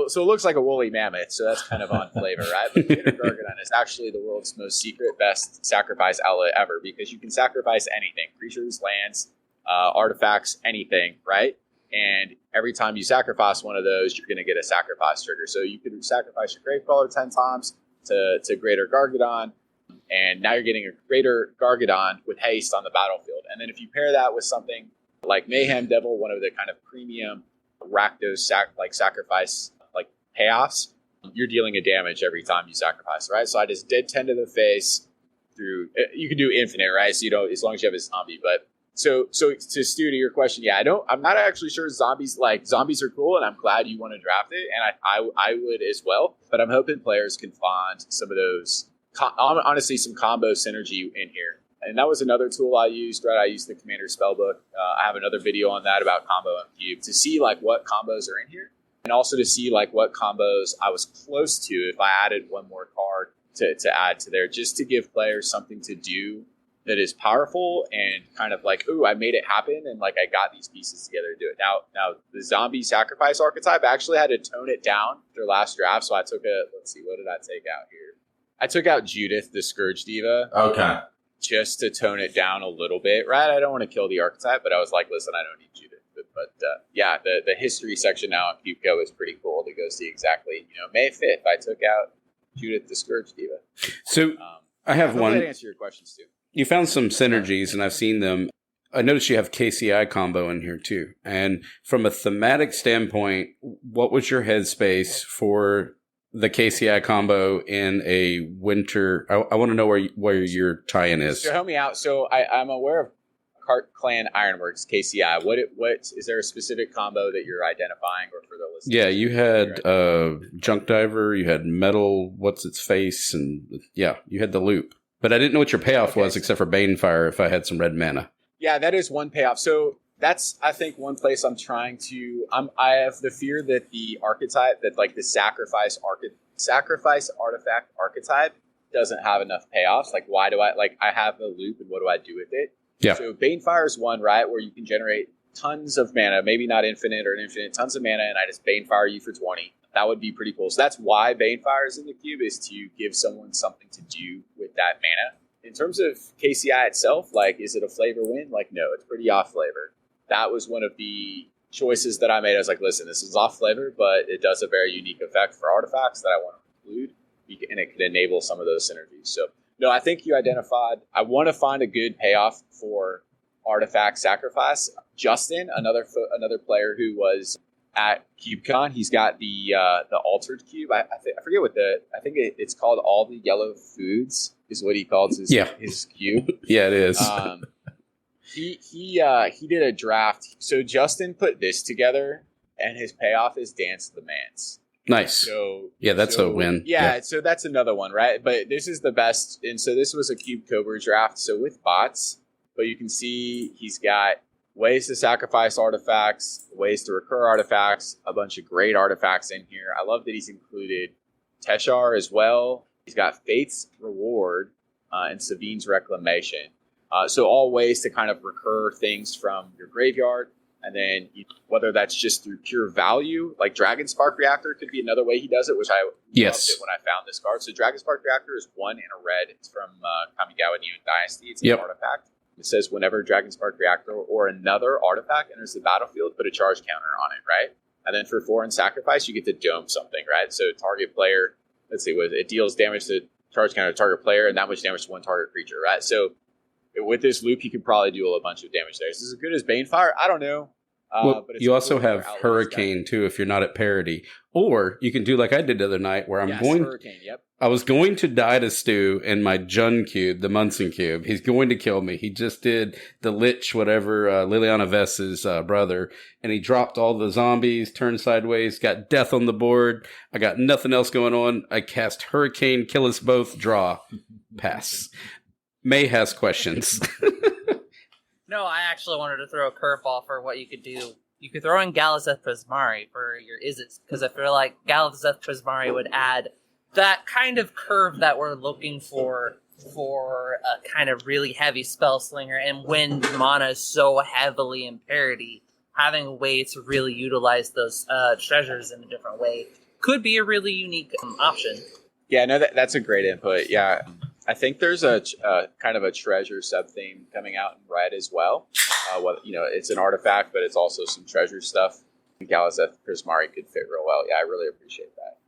so it looks like a woolly mammoth, so that's kind of on flavor, right? But Greater Gargadon is actually the world's most secret, best sacrifice outlet ever because you can sacrifice anything, creatures, lands, artifacts, anything, right? And every time you sacrifice one of those, you're going to get a sacrifice trigger. So you could sacrifice your Gravecrawler 10 times to Greater Gargadon, and now you're getting a Greater Gargadon with haste on the battlefield. And then if you pair that with something like Mayhem Devil, one of the kind of premium Rakdos sacrifice like payoffs, you're dealing a damage every time you sacrifice, right? So I just did 10 to the face through. You can do infinite, right? So as long as you have a zombie. But so to Stu, to your question, yeah, I'm not actually sure zombies are cool, and I'm glad you want to draft it, and I would as well. But I'm hoping players can find some of those, honestly, some combo synergy in here. And that was another tool I used, right? I used the Commander Spellbook. I have another video on that about Combo MCube to see like what combos are in here and also to see like what combos I was close to if I added one more card to add to there, just to give players something to do that is powerful and kind of like, ooh, I made it happen and like I got these pieces together to do it. Now the zombie sacrifice archetype, I actually had to tone it down after last draft. So I took let's see, what did I take out here? I took out Judith, the Scourge Diva. Okay. Just to tone it down a little bit, right? I don't want to kill the archetype, but I was like, listen, I don't need Judith. But yeah, the history section now on CubeCo is pretty cool to go see exactly, May 5th, I took out Judith the Scourge Diva. So I have one. That answer your questions too. You found some synergies, and I've seen them. I noticed you have KCI combo in here too. And from a thematic standpoint, what was your headspace for the KCI combo in a winter? I want to know where your tie-in is. So help me out. So I'm aware of Clan Ironworks KCI. What is there a specific combo that you're identifying, or for the listeners? Yeah, you had Junk Diver, you had Metal, what's its face, and yeah, you had the loop. But I didn't know what your payoff was, except for Banefire if I had some red mana. Yeah, that is one payoff. So that's, I think, one place I'm trying to. I have the fear that the archetype, that like the sacrifice artifact archetype, doesn't have enough payoffs. Like, why do I have the loop, and what do I do with it? Yeah. So Banefire is one, right, where you can generate tons of mana, maybe not infinite or infinite, tons of mana, and I just Banefire you for 20. That would be pretty cool. So that's why Banefire is in the cube, is to give someone something to do with that mana. In terms of KCI itself, like, is it a flavor win? Like, no, it's pretty off flavor. That was one of the choices that I made. I was like, listen, this is off flavor, but it does a very unique effect for artifacts that I want to include, and it could enable some of those synergies. So, no, I think you identified. I want to find a good payoff for artifact sacrifice. Justin, another player who was at CubeCon, he's got the altered cube. I forget what I think it's called. All the Yellow Foods is what he calls his cube. Yeah, it is. He did a draft. So Justin put this together, and his payoff is Dance of the Mance. Nice. So yeah, that's a win. Yeah, so that's another one, right? But this is the best. And so this was a Cube Cobra draft, so with bots. But you can see he's got ways to sacrifice artifacts, ways to recur artifacts, a bunch of great artifacts in here. I love that he's included Teshar as well. He's got Faith's Reward and Savine's Reclamation. So all ways to kind of recur things from your graveyard. And then whether that's just through pure value, like Dragon Spark Reactor could be another way he does it, which I loved it when I found this card. So Dragon Spark Reactor is 1 and a red. It's from Kamigawa Neon Dynasty. It's an artifact. It says whenever Dragon Spark Reactor or another artifact enters the battlefield, put a charge counter on it, right? And then for 4 and sacrifice, you get to dome something, right? So target player, let's see, it deals damage to charge counter to target player and that much damage to one target creature, right? So with this loop, you could probably do a bunch of damage there. Is this as good as Banefire? I don't know. Well, but you also have Hurricane too if you're not at parity, or you can do like I did the other night, where Hurricane. Yep. I was going to die to Stu in my Jun cube, the Munson cube. He's going to kill me. He just did the Lich, whatever, Liliana Vess's brother, and he dropped all the zombies, turned sideways, got death on the board. I got nothing else going on. I cast Hurricane, kill us both, draw, pass. May has questions. No, I actually wanted to throw a curveball for what you could do. You could throw in Galazeth Prismari for your Izzets, because I feel like Galazeth Prismari would add that kind of curve that we're looking for a kind of really heavy spell slinger. And when mana is so heavily in parity, having a way to really utilize those treasures in a different way could be a really unique option. Yeah, no, that's a great input. Yeah. I think there's a kind of a treasure sub-theme coming out in Red as well. It's an artifact, but it's also some treasure stuff. Galazeth Prismari could fit real well. Yeah, I really appreciate that.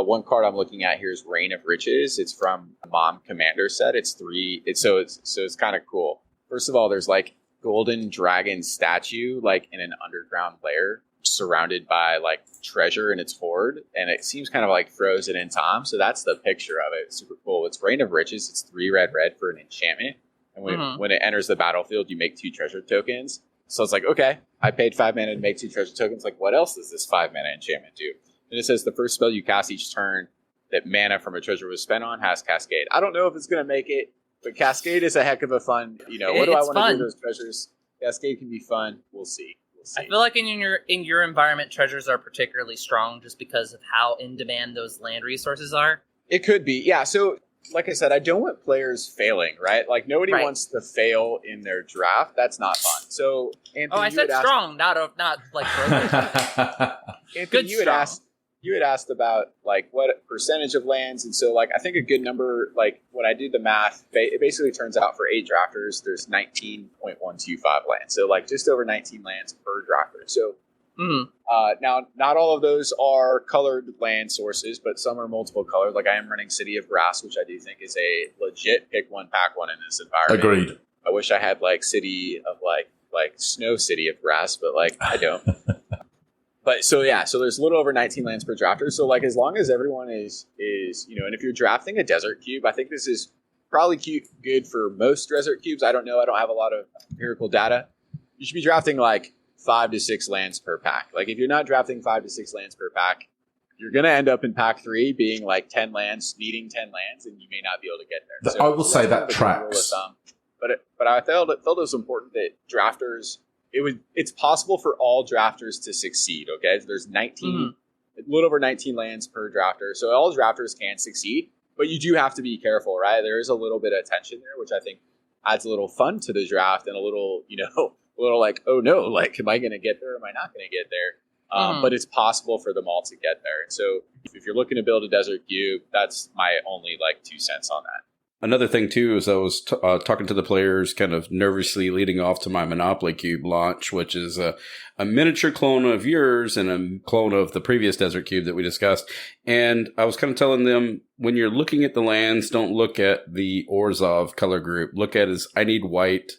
One card I'm looking at here is Reign of Riches. It's from Mom Commander set. It's 3. It's kind of cool. First of all, there's like golden dragon statue like in an underground lair, surrounded by like treasure in its hoard, and it seems kind of like frozen in time. So that's the picture of it. It's super cool. It's Reign of Riches. It's 3 red for an enchantment, and when it enters the battlefield, you make 2 treasure tokens. So it's like, okay, I paid 5 mana to make 2 treasure tokens. Like, what else does this 5 mana enchantment do? And it says the first spell you cast each turn that mana from a treasure was spent on has Cascade. I don't know if it's going to make it, but Cascade is a heck of a fun. What do I want to do with those treasures? Cascade can be fun. We'll see. I feel like in your environment, treasures are particularly strong just because of how in demand those land resources are. It could be, yeah. So, like I said, I don't want players failing, right? Like nobody wants to fail in their draft. That's not fun. So, Anthony, I said strong, not like broken. Anthony, you had asked about like what percentage of lands, and so like I think a good number. Like when I do the math, it basically turns out for 8 drafters, there's 19.125 lands. So like just over 19 lands per drafter. So now not all of those are colored land sources, but some are multiple colored. Like I am running City of Grass, which I do think is a legit pick one pack one in this environment. Agreed. I wish I had like City of like Snow City of Grass, but like I don't. But so there's a little over 19 lands per drafter. So like as long as everyone is and if you're drafting a desert cube, I think this is probably good for most desert cubes. I don't know. I don't have a lot of empirical data. You should be drafting like 5 to 6 lands per pack. Like if you're not drafting 5 to 6 lands per pack, you're going to end up in pack 3 being like 10 lands, needing 10 lands, and you may not be able to get there. So I will say that tracks. But I felt it was important that drafters. It's possible for all drafters to succeed. Okay, so there's a little over 19 lands per drafter, so all drafters can succeed. But you do have to be careful, right? There is a little bit of tension there, which I think adds a little fun to the draft and a little, a little like, oh no, like, am I going to get there? Or am I not going to get there? But it's possible for them all to get there. And so, if you're looking to build a desert cube, that's my only like 2 cents on that. Another thing, too, is I was talking to the players kind of nervously leading off to my Monopoly Cube launch, which is a miniature clone of yours and a clone of the previous Desert Cube that we discussed. And I was kind of telling them, when you're looking at the lands, don't look at the Orzhov color group. Look at it as, I need white.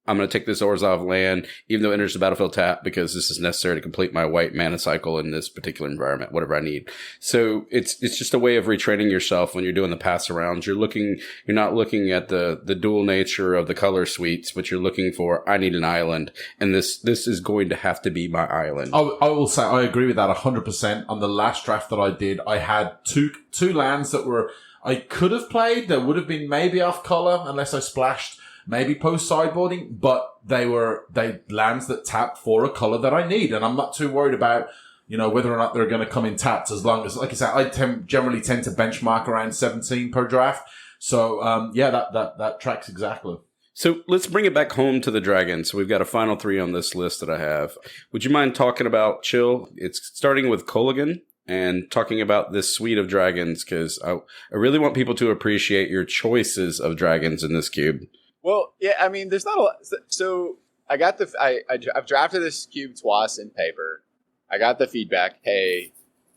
I'm going to take this Orzhov land, even though it enters the battlefield tap, because this is necessary to complete my white mana cycle in this particular environment, whatever I need. So it's just a way of retraining yourself when you're doing the pass arounds. You're not looking at the dual nature of the color suites, but you're looking for, I need an island, and this is going to have to be my island. I will say I agree with that 100%. On the last draft that I did, I had two lands that I could have played that would have been maybe off color unless I splashed. Maybe post sideboarding, but they lands that tap for a color that I need. And I'm not too worried about whether or not they're going to come intact, as long as, like I said, I generally tend to benchmark around 17 per draft. So, that tracks exactly. So let's bring it back home to the dragons. So we've got a final 3 on this list that I have. Would you mind talking about Chill? It's starting with Culligan and talking about this suite of dragons, because I really want people to appreciate your choices of dragons in this cube. Well, yeah, I mean, there's not a lot. So I got I've drafted this cube twice in paper. I got the feedback, hey,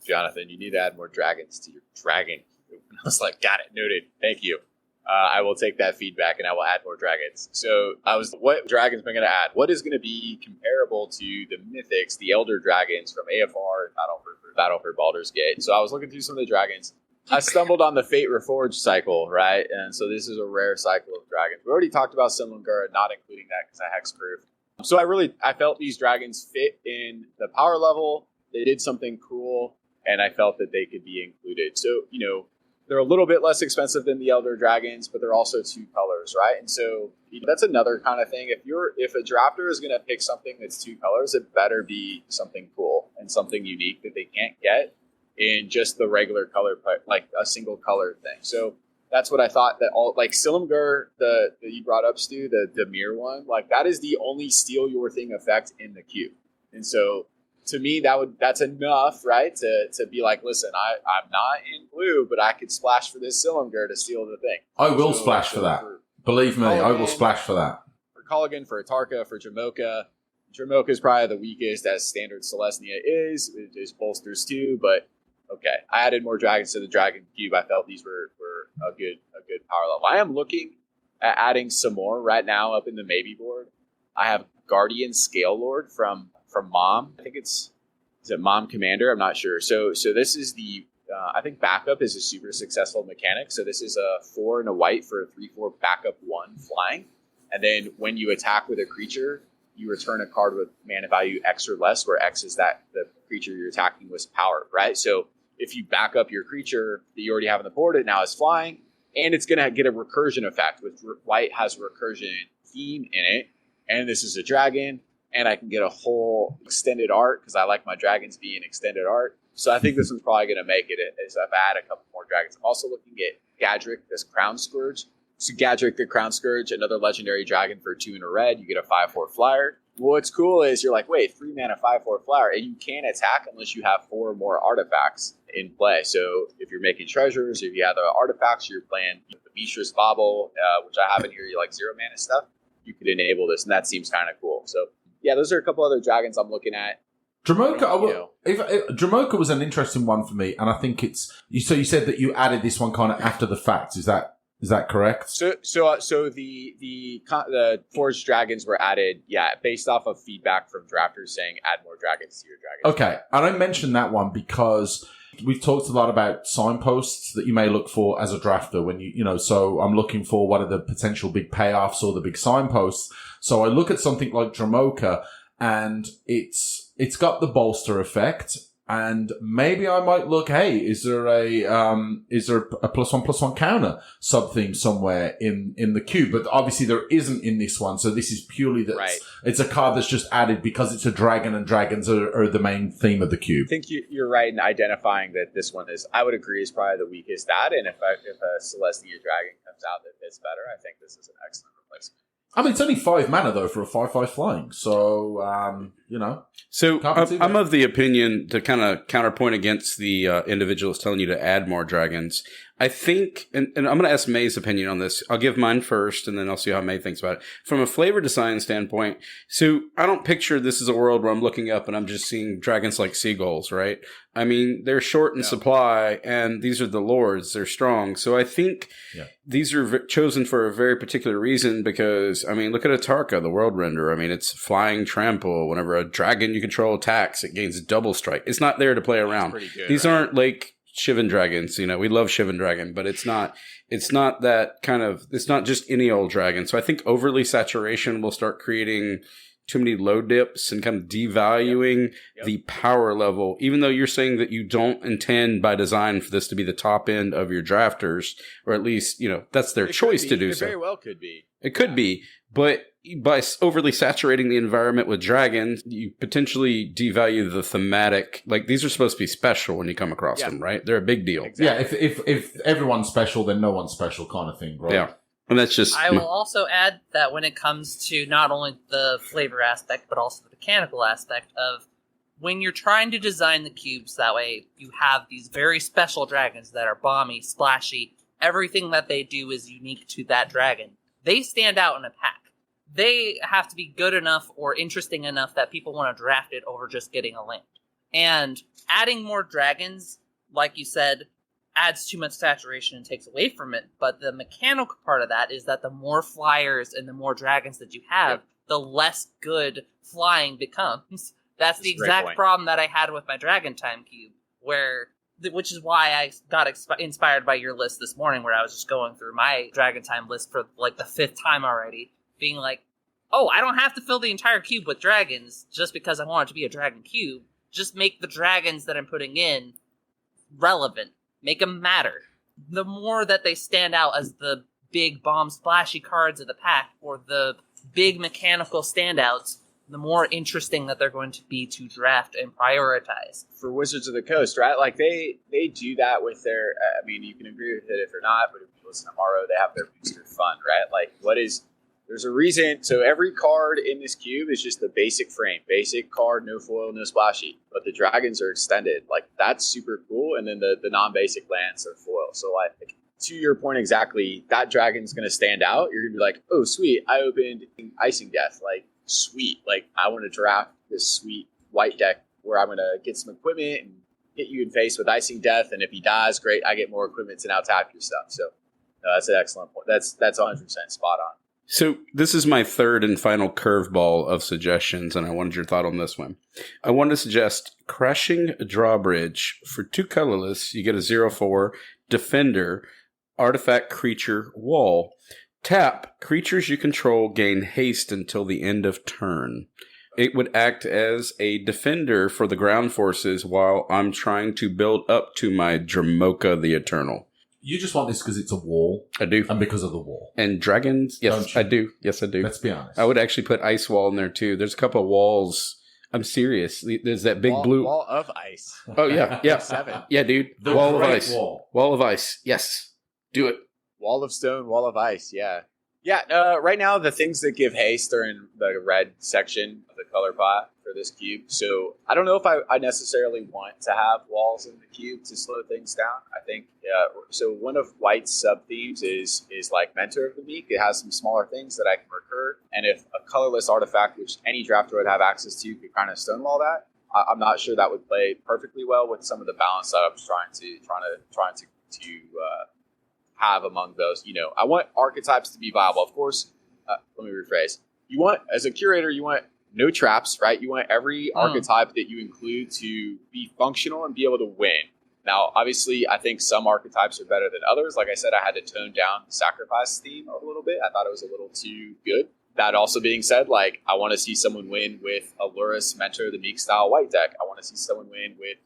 Jonathan, you need to add more dragons to your dragon. I was like, got it, noted, thank you. I will take that feedback and I will add more dragons. So what dragons am I going to add? What is going to be comparable to the mythics, the elder dragons from AFR and Battle for Baldur's Gate? So I was looking through some of the dragons. I stumbled on the Fate Reforged cycle, right? And so this is a rare cycle of dragons. We already talked about Silumgar, not including that because I hexproof. So I felt these dragons fit in the power level. They did something cool, and I felt that they could be included. So, they're a little bit less expensive than the Elder Dragons, but they're also 2 colors, right? And so that's another kind of thing. If a drafter is going to pick something that's 2 colors, it better be something cool and something unique that they can't get in just the regular color, like a single color thing. So that's what I thought that like Silumgar, that you brought up, Stu, the Demir one, like that is the only steal your thing effect in the cube. And so to me, that's enough, right? To be like, listen, I'm not in blue, but I could splash for this Silumgar to steal the thing. I will splash for that. Believe me, I will splash for that. For Culligan, for Atarka, for Jamoka. Jamoka is probably the weakest, as standard Celestia is. It just bolsters too, but okay. I added more dragons to the Dragon Cube. I felt these were a good power level. I am looking at adding some more right now up in the maybe board. I have Guardian Scale Lord from Mom. I think is it Mom Commander? I'm not sure. So this is the I think backup is a super successful mechanic. So this is a 4 and a white for a 3/4 backup 1 flying. And then when you attack with a creature, you return a card with mana value X or less, where X is that the creature you're attacking was powered, right? So if you back up your creature that you already have on the board, it now is flying, and it's going to get a recursion effect, which white has a recursion theme in it. And this is a dragon. And I can get a whole extended art because I like my dragons being extended art. So I think this one's probably going to make it as I've added a couple more dragons. I'm also looking at Gadrick, this Crown Scourge. So Gadrick, the Crown Scourge, another legendary dragon for 2 and a red. You get a 5/4 flyer. What's cool is you're like, wait, 3 mana, 5/4 flyer, and you can't attack unless you have 4 or more artifacts in play. So if you're making treasures, if you have the artifacts, you're playing the Mishra's Bauble, which I have in here, you like 0 mana stuff. You could enable this, and that seems kind of cool. So yeah, those are a couple other dragons I'm looking at. Dramoka, Dramoka was an interesting one for me, and I think so you said that you added this one kind of after the fact. Is that correct? So the forged dragons were added, based off of feedback from drafters saying add more dragons to your dragons. Okay, and I mentioned that one because we've talked a lot about signposts that you may look for as a drafter when so I'm looking for what are the potential big payoffs or the big signposts. So I look at something like Dramoka, and it's got the bolster effect, and maybe I might look, hey, is there a +1/+1 counter sub theme somewhere in the cube? But obviously there isn't in this one, so this is purely that right. It's a card that's just added because it's a dragon, and dragons are the main theme of the cube. I think you're right in identifying that this one I would agree, is probably the weakest add, and if a Celestia dragon comes out that fits better, I think this is an excellent replacement. I mean, it's only 5 mana, though, for a 5/5 flying. So, So I'm of the opinion, to kind of counterpoint against the individuals telling you to add more dragons, I think, and I'm going to ask May's opinion on this. I'll give mine first, and then I'll see how May thinks about it. From a flavor design standpoint, so I don't picture this as a world where I'm looking up and I'm just seeing dragons like seagulls, right? I mean, they're short in supply, and these are the lords. They're strong. So I think these are chosen for a very particular reason because, I mean, look at Atarka, the World Render. I mean, it's flying trample. Whenever a dragon you control attacks, it gains double strike. It's not there to play around. Good, these aren't like Shivan dragons, we love Shivan dragon, but it's not that kind of, it's not just any old dragon. So I think overly saturation will start creating too many low dips and kind of devaluing the power level, even though you're saying that you don't intend by design for this to be the top end of your drafters, or at least, that's their choice to do so. It very well could be. It could be, but by overly saturating the environment with dragons, you potentially devalue the thematic. Like, these are supposed to be special when you come across them, right? They're a big deal. Exactly. Yeah, if everyone's special, then no one's special kind of thing, right? Yeah. And that's just... I will also add that when it comes to not only the flavor aspect, but also the mechanical aspect of when you're trying to design the cubes, that way you have these very special dragons that are bomby, splashy. Everything that they do is unique to that dragon. They stand out in a pack. They have to be good enough or interesting enough that people want to draft it over just getting a land. And adding more dragons, like you said, adds too much saturation and takes away from it. But the mechanical part of that is that the more flyers and the more dragons that you have, the less good flying becomes. That's the exact problem that I had with my Dragon Time cube, which is why I got inspired by your list this morning, where I was just going through my Dragon Time list for like the 5th time already, being like, oh, I don't have to fill the entire cube with dragons just because I want it to be a dragon cube. Just make the dragons that I'm putting in relevant. Make them matter. The more that they stand out as the big bomb splashy cards of the pack, or the big mechanical standouts, the more interesting that they're going to be to draft and prioritize. For Wizards of the Coast, right? Like, they do that with their, I mean, you can agree with it if you're not, but if you listen to Morrow, they have their booster fund, right? Like, there's a reason. So every card in this cube is just the basic frame. Basic card, no foil, no splashy. But the dragons are extended. Like, that's super cool. And then the non-basic lands are foil. So, like, to your point exactly, that dragon's going to stand out. You're going to be like, oh, sweet, I opened Icing Death. Like, sweet. Like, I want to draft this sweet white deck where I'm going to get some equipment and hit you in face with Icing Death. And if he dies, great, I get more equipment to now tap your stuff. So, no, that's an excellent point. That's 100% spot on. So this is my third and final curveball of suggestions, and I wanted your thought on this one. I wanted to suggest Crashing Drawbridge. For 2 colorless, you get a 0/4 Defender, Artifact Creature, Wall. Tap, creatures you control gain haste until the end of turn. It would act as a defender for the ground forces while I'm trying to build up to my Dramoka the Eternal. You just want this because it's a wall. I do. And because of the wall. And dragons? Yes, I do. Yes, I do. Let's be honest. I would actually put Ice Wall in there, too. There's a couple of walls. I'm serious. There's that big blue... Wall of Ice. Oh, yeah. Yeah. 7. Yeah, dude. The Wall of Great Ice. Wall. Wall of Ice. Yes. Do it. Wall of Stone, Wall of Ice, yeah. Yeah, right now the things that give haste are in the red section of the color pot for this cube. So I don't know if I necessarily want to have walls in the cube to slow things down. I think, so one of White's sub-themes is like Mentor of the Meek. It has some smaller things that I can recur. And if a colorless artifact, which any drafter would have access to, could kind of stonewall that, I'm not sure that would play perfectly well with some of the balance that I was trying to have among those. I want archetypes to be viable. Of course, let me rephrase. As a curator, you want no traps, right? You want every archetype that you include to be functional and be able to win. Now, obviously, I think some archetypes are better than others. Like I said, I had to tone down the sacrifice theme a little bit. I thought it was a little too good. That also being said, like, I want to see someone win with a Lurrus Mentor, the Meek style white deck. I want to see someone win with,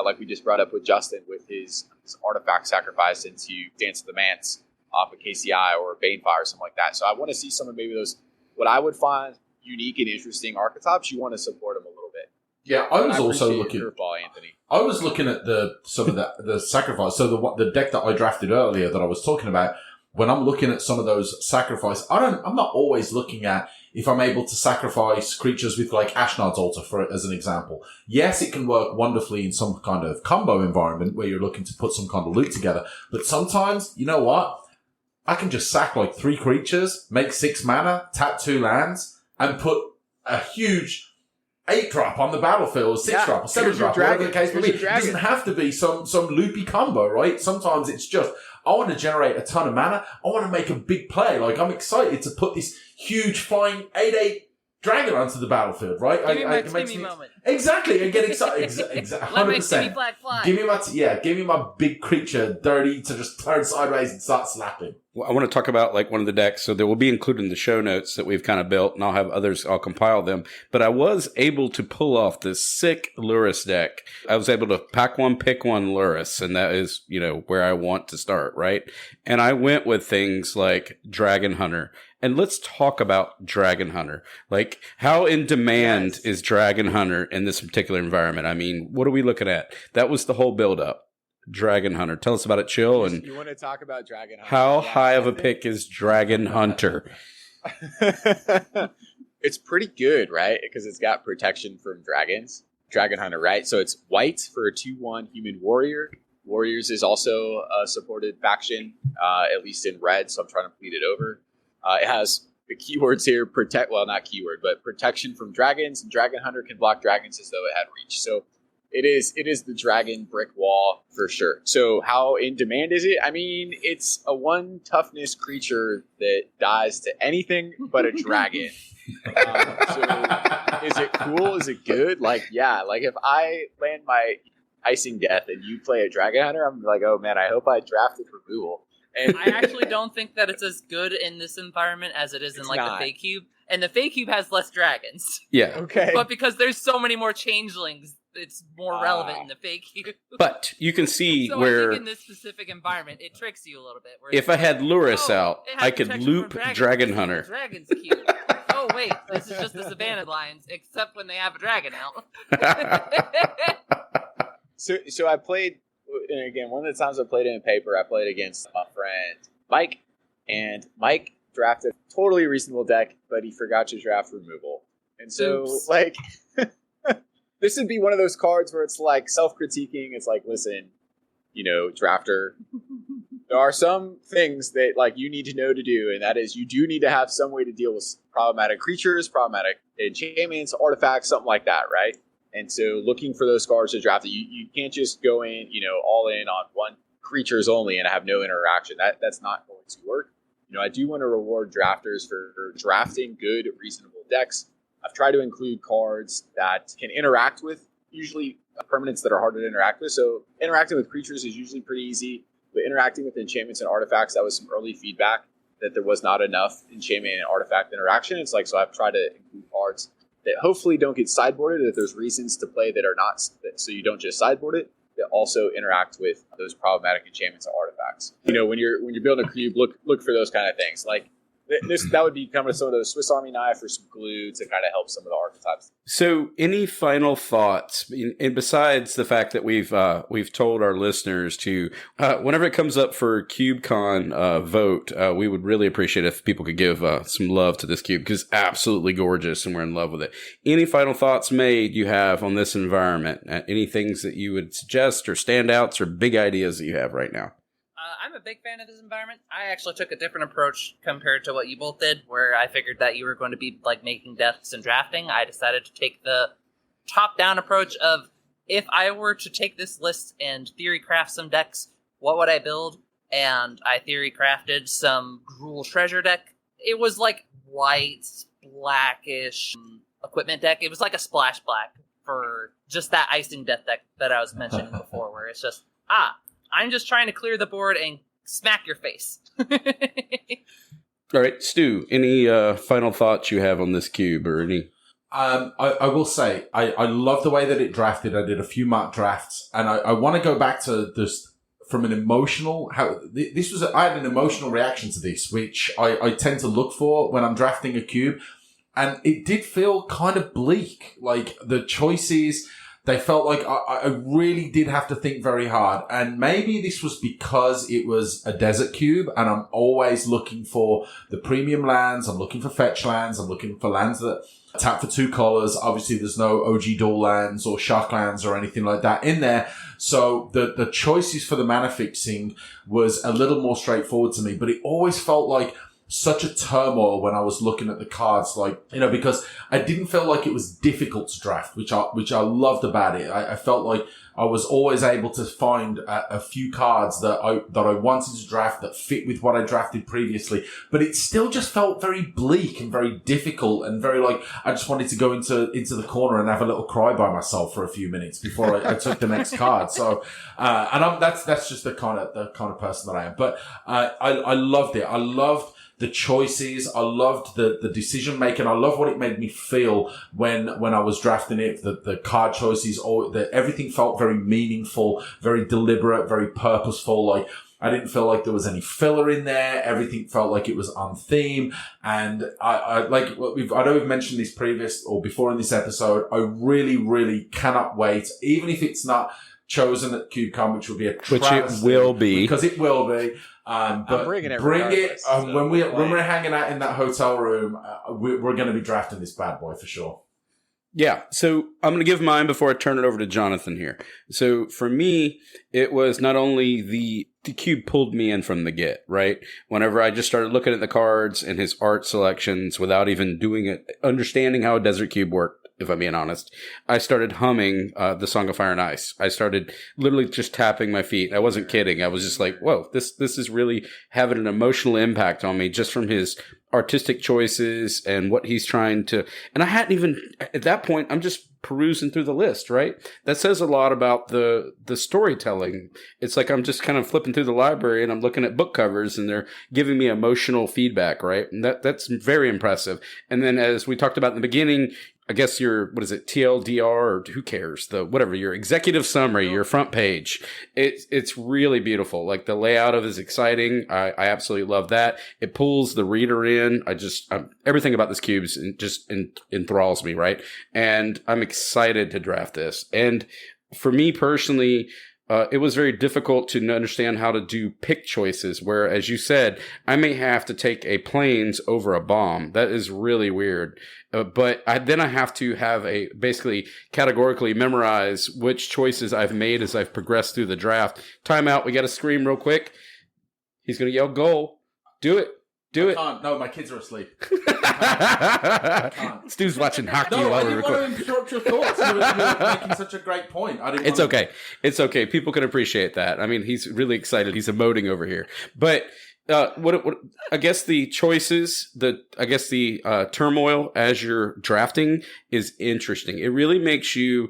like we just brought up with Justin, with his artifact sacrifice into Dance of the Manse off of KCI or Banefire or something like that. So I want to see some of maybe those, what I would find unique and interesting archetypes. You want to support them a little bit. Yeah, I was also looking. Curveball, Anthony. I was looking at the sacrifice. So the deck that I drafted earlier that I was talking about. When I'm looking at some of those sacrifice, I'm not always looking at if I'm able to sacrifice creatures with like Ashnod's Altar as an example. Yes, it can work wonderfully in some kind of combo environment where you're looking to put some kind of loot together. But sometimes, you know what? I can just sack like 3 creatures, make 6 mana, tap 2 lands, and put a huge 8-drop on the battlefield, or 6-drop, or 7-drop, whatever the case may be. It doesn't have to be some loopy combo, right? Sometimes it's just, I want to generate a ton of mana. I want to make a big play. Like, I'm excited to put this huge flying 8/8 dragon onto the battlefield, right? Give me my Timmy moment. Exactly, I get excited. Exactly, 100%. Let my Timmy Black fly. Give me my big creature dirty to just turn sideways and start slapping. Well, I want to talk about like one of the decks, so there will be included in the show notes that we've kind of built, and I'll have others, I'll compile them. But I was able to pull off this sick Lurrus deck. I was able to pack one, pick one Lurrus, and that is, where I want to start, right? And I went with things like Dragon Hunter. And let's talk about Dragon Hunter. Like, how in demand is Dragon Hunter in this particular environment? I mean, what are we looking at? That was the whole build-up. Dragon Hunter. Tell us about it, Chill. And you want to talk about Dragon Hunter? How high of a pick is Dragon Hunter? It's pretty good, right? Because it's got protection from dragons. Dragon Hunter, right? So it's white for a 2/1 human warrior. Warriors is also a supported faction, at least in red, so I'm trying to bleed it over. It has the keywords here, not keyword, but protection from dragons. And Dragon Hunter can block dragons as though it had reach. So it is the dragon brick wall for sure. So how in demand is it? I mean, it's a 1 toughness creature that dies to anything but a dragon. So is it cool? Is it good? Like, yeah. Like if I land my Icing Death and you play a Dragon Hunter, I'm like, oh man, I hope I drafted removal. And I actually don't think that it's as good in this environment as it is in the Fake Cube. And the Fake Cube has less dragons. Yeah. Okay. But because there's so many more changelings, it's more relevant in the Fake Cube. But you can see so where... I think in this specific environment, it tricks you a little bit. If I had Lurrus out, it has I could protection loop from Dragon Hunter. Dragon's cube. Oh, wait. This is just the Savannah Lions, except when they have a dragon out. So I played, and again, one of the times I played it in paper, I played against my friend Mike, and Mike drafted a totally reasonable deck, but he forgot to draft removal. And so, this would be one of those cards where it's like self-critiquing. It's like, listen, drafter, there are some things that you need to know to do, and that is you do need to have some way to deal with problematic creatures, problematic enchantments, artifacts, something like that, right? And so looking for those cards to draft, you can't just go in, all in on one creatures only and have no interaction. That's not going to work. I do want to reward drafters for drafting good, reasonable decks. I've tried to include cards that can interact with, usually permanents that are hard to interact with. So interacting with creatures is usually pretty easy, but interacting with enchantments and artifacts, that was some early feedback that there was not enough enchantment and artifact interaction. So I've tried to include cards that hopefully don't get sideboarded, that there's reasons to play that are not, so you don't just sideboard it, that also interact with those problematic enchantments and artifacts. When you're building a cube, look for those kind of things. Like that would be kind of some of those Swiss Army knife or some glue to kind of help some of the archetypes. So, any final thoughts? And besides the fact that we've told our listeners to, whenever it comes up for CubeCon vote, we would really appreciate if people could give some love to this cube because it's absolutely gorgeous and we're in love with it. Any final thoughts you have on this environment? Any things that you would suggest or standouts or big ideas that you have right now? I'm a big fan of this environment. I actually took a different approach compared to what you both did, where I figured that you were going to be making decks and drafting. I decided to take the top-down approach of, if I were to take this list and theory craft some decks, what would I build? And I theory crafted some Gruul Treasure deck. It was white, blackish equipment deck. It was like a splash black for just that Icing Death deck that I was mentioning before, where it's just, I'm just trying to clear the board and smack your face. All right, Stu, any final thoughts you have on this cube or any? I will say, I love the way that it drafted. I did a few mock drafts, and I want to go back to this from an emotional, I had an emotional reaction to this, which I tend to look for when I'm drafting a cube. And it did feel kind of bleak. Like the choices, they felt like I really did have to think very hard. And maybe this was because it was a desert cube and I'm always looking for the premium lands. I'm looking for fetch lands. I'm looking for lands that tap for 2 colors. Obviously, there's no OG dual lands or shark lands or anything like that in there. So the choices for the mana fixing was a little more straightforward to me, but it always felt like such a turmoil when I was looking at the cards, because I didn't feel like it was difficult to draft, which I loved about it. I felt like I was always able to find a few cards that I wanted to draft that fit with what I drafted previously, but it still just felt very bleak and very difficult and very like I just wanted to go into the corner and have a little cry by myself for a few minutes before I took the next card. So, that's just the kind of person that I am. But I loved it. I loved the choices. I loved the decision making. I love what it made me feel when I was drafting it. The card choices, everything felt very meaningful, very deliberate, very purposeful. Like I didn't feel like there was any filler in there. Everything felt like it was on theme. And I know we've mentioned this previous or before in this episode. I really, really cannot wait, even if it's not chosen at CubeCon, which will be a travesty, which it will be, because it will be. But bring it when we're hanging out in that hotel room. We're going to be drafting this bad boy for sure. Yeah, so I'm going to give mine before I turn it over to Jonathan here. So for me, it was not only the cube pulled me in from the get, right? Whenever I just started looking at the cards and his art selections without even doing it, understanding how a Desert Cube worked, if I'm being honest, I started humming the Song of Fire and Ice. I started literally just tapping my feet. I wasn't kidding. I was just like, whoa, this is really having an emotional impact on me just from his artistic choices and what he's trying to. And I hadn't even, at that point, I'm just perusing through the list, right? That says a lot about the storytelling. It's like I'm just kind of flipping through the library and I'm looking at book covers and they're giving me emotional feedback, right? And that's very impressive. And then as we talked about in the beginning, I guess your, TLDR or who cares? Your executive summary, your front page. It's really beautiful. Like the layout of it is exciting. I absolutely love that. It pulls the reader in. Everything about this cube just enthralls me, right? And I'm excited to draft this. And for me personally, it was very difficult to understand how to do pick choices where, as you said, I may have to take a planes over a bomb. That is really weird. But then I have to have basically categorically memorize which choices I've made as I've progressed through the draft. Timeout. We got to scream real quick. He's going to yell goal. Do it. I can't. No, my kids are asleep. Stu's watching hockey while we're recording. I didn't want to interrupt your thoughts. You're making such a great point. Okay. It's okay. People can appreciate that. I mean, he's really excited. He's emoting over here. But what I guess the choices, the turmoil as you're drafting is interesting. It really makes you.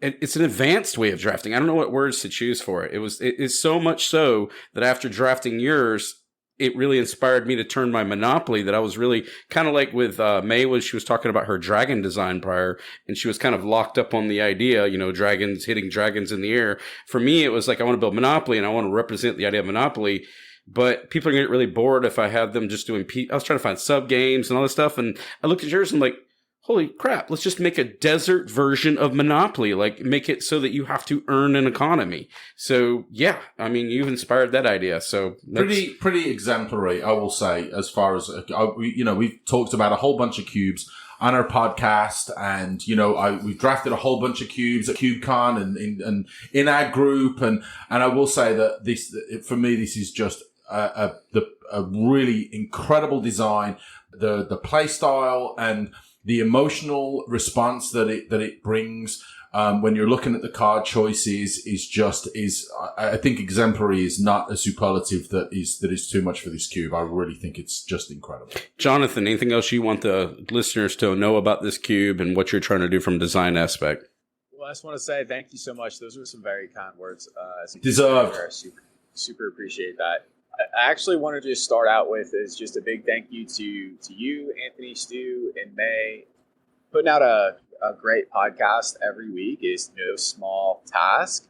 It's an advanced way of drafting. I don't know what words to choose for it. It is so much so that after drafting yours, it really inspired me to turn my Monopoly that I was really kind of like with May when she was talking about her dragon design prior, and she was kind of locked up on the idea, dragons hitting dragons in the air. For me, it was like I want to build Monopoly and I want to represent the idea of Monopoly. But people are going to get really bored if I have them just doing I was trying to find sub games and all this stuff, and I looked at yours and I'm like, holy crap, let's just make a desert version of Monopoly. Like, make it so that you have to earn an economy. So, yeah, I mean, you've inspired that idea. So, pretty exemplary, I will say, as far as, we've talked about a whole bunch of cubes on our podcast, and, we've drafted a whole bunch of cubes at CubeCon and in our group. And I will say that for me, this is just a really incredible design. The play style and the emotional response that it brings when you're looking at the card choices is I think exemplary is not a superlative that is too much for this cube. I really think it's just incredible. Jonathan, anything else you want the listeners to know about this cube and what you're trying to do from a design aspect? Well, I just want to say thank you so much. Those were some very kind words. Deserved. Super appreciate that. I actually wanted to just start out with is just a big thank you to you, Anthony, Stu, and May. Putting out a great podcast every week is no small task.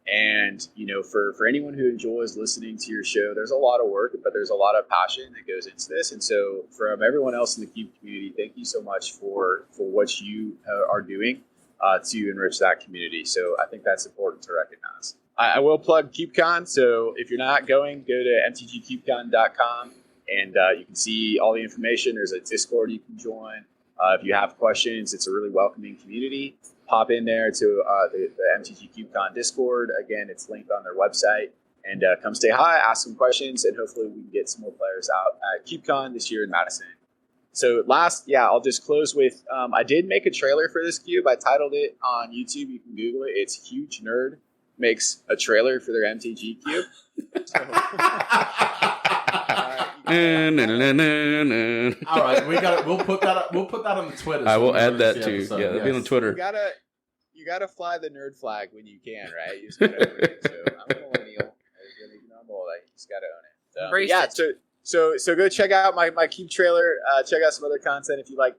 And, for anyone who enjoys listening to your show, there's a lot of work, but there's a lot of passion that goes into this. And so from everyone else in the Cube community, thank you so much for what you are doing to enrich that community. So I think that's important to recognize. I will plug CubeCon, so if you're not going, go to mtgcubecon.com, and you can see all the information. There's a Discord you can join. If you have questions, it's a really welcoming community. Pop in there to the MTG CubeCon Discord. Again, it's linked on their website. And come say hi, ask some questions, and hopefully we can get some more players out at CubeCon this year in Madison. So I'll just close with, I did make a trailer for this cube. I titled it on YouTube. You can Google it. It's Huge Nerd Makes a Trailer for their MTG cube. So, all right, we'll put that on the Twitter. I will add that too. Yeah, that'll be on Twitter. You gotta fly the nerd flag when you can, right? You just gotta own it. So I'm a millennial. I'm old. I just gotta own it. So go check out my Cube trailer. Check out some other content if you like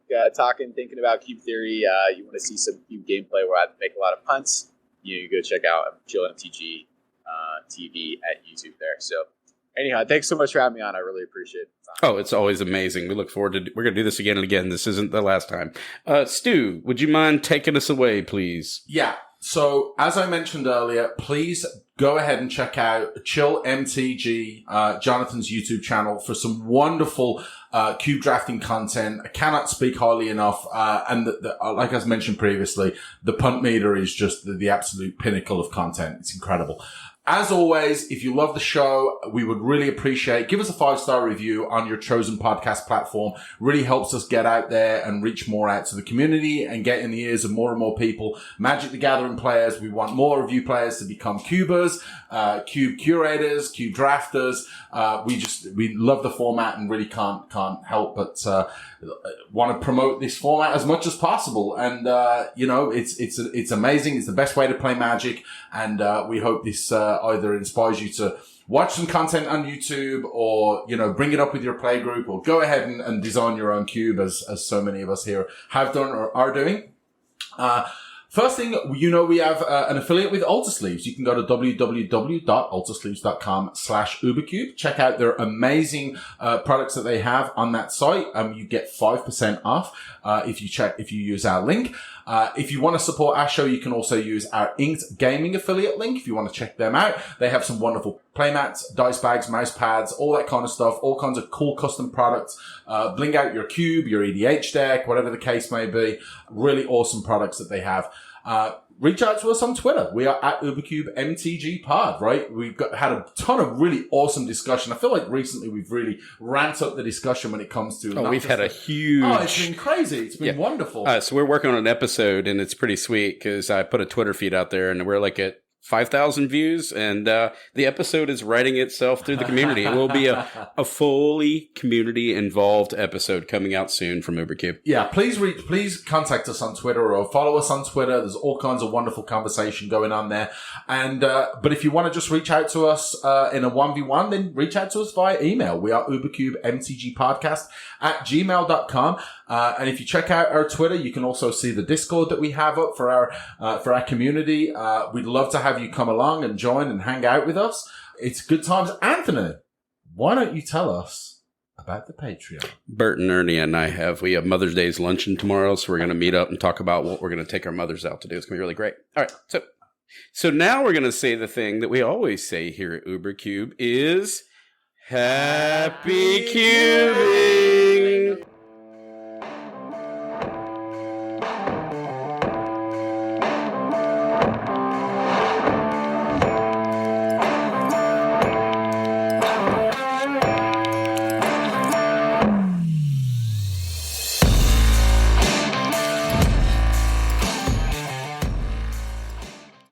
thinking about Cube theory. You want to see some Cube gameplay where I make a lot of punts. You go check out Chill MTG TV at YouTube there. So anyhow, thanks so much for having me on. I really appreciate it. Oh, it's always amazing. We look forward to. We're going to do this again and again. This isn't the last time. Stu, would you mind taking us away, please? Yeah. So, as I mentioned earlier, please go ahead and check out Chill MTG, Jonathan's YouTube channel, for some wonderful cube drafting content. I cannot speak highly enough. And like I mentioned previously, the punt meter is just the absolute pinnacle of content. It's incredible. As always, if you love the show, we would really appreciate, give us a 5-star review on your chosen podcast platform. Really helps us get out there and reach more out to the community and get in the ears of more and more people. Magic the Gathering players. We want more of you players to become cubers, cube curators, cube drafters. We love the format and really can't help but, want to promote this format as much as possible. And, it's amazing. It's the best way to play Magic. And, we hope this, either inspires you to watch some content on YouTube or, bring it up with your play group, or go ahead and design your own cube as so many of us here have done or are doing. First thing, we have an affiliate with Ultrasleeves. You can go to www.ultrasleeves.com/UberCube. Check out their amazing products that they have on that site. You get 5% off if you use our link. If you want to support our show, you can also use our Inked Gaming affiliate link if you want to check them out. They have some wonderful playmats, dice bags, mouse pads, all that kind of stuff, all kinds of cool custom products. Bling out your cube, your EDH deck, whatever the case may be. Really awesome products that they have. Reach out to us on Twitter. We are at UberCubeMTGPod, right? We've had a ton of really awesome discussion. I feel like recently we've really ramped up the discussion when it comes to... we've had a huge... Oh, it's been crazy. It's been wonderful. So we're working on an episode, and it's pretty sweet because I put a Twitter feed out there, and we're like at 5,000 views, and the episode is writing itself through the community. It will be a fully community-involved episode coming out soon from UberCube. Yeah, please contact us on Twitter or follow us on Twitter. There's all kinds of wonderful conversation going on there. And but if you want to just reach out to us in a 1v1, then reach out to us via email. We are UberCubeMTGPodcast@gmail.com. And if you check out our Twitter, you can also see the Discord that we have up for our community. We'd love to have you come along and join and hang out with us. It's good times. Anthony, why don't you tell us about the Patreon? Bert and Ernie and we have Mother's Day's luncheon tomorrow, so we're going to meet up and talk about what we're going to take our mothers out to do. It's going to be really great. All right, so now we're going to say the thing that we always say here at UberCube is Happy Cubing!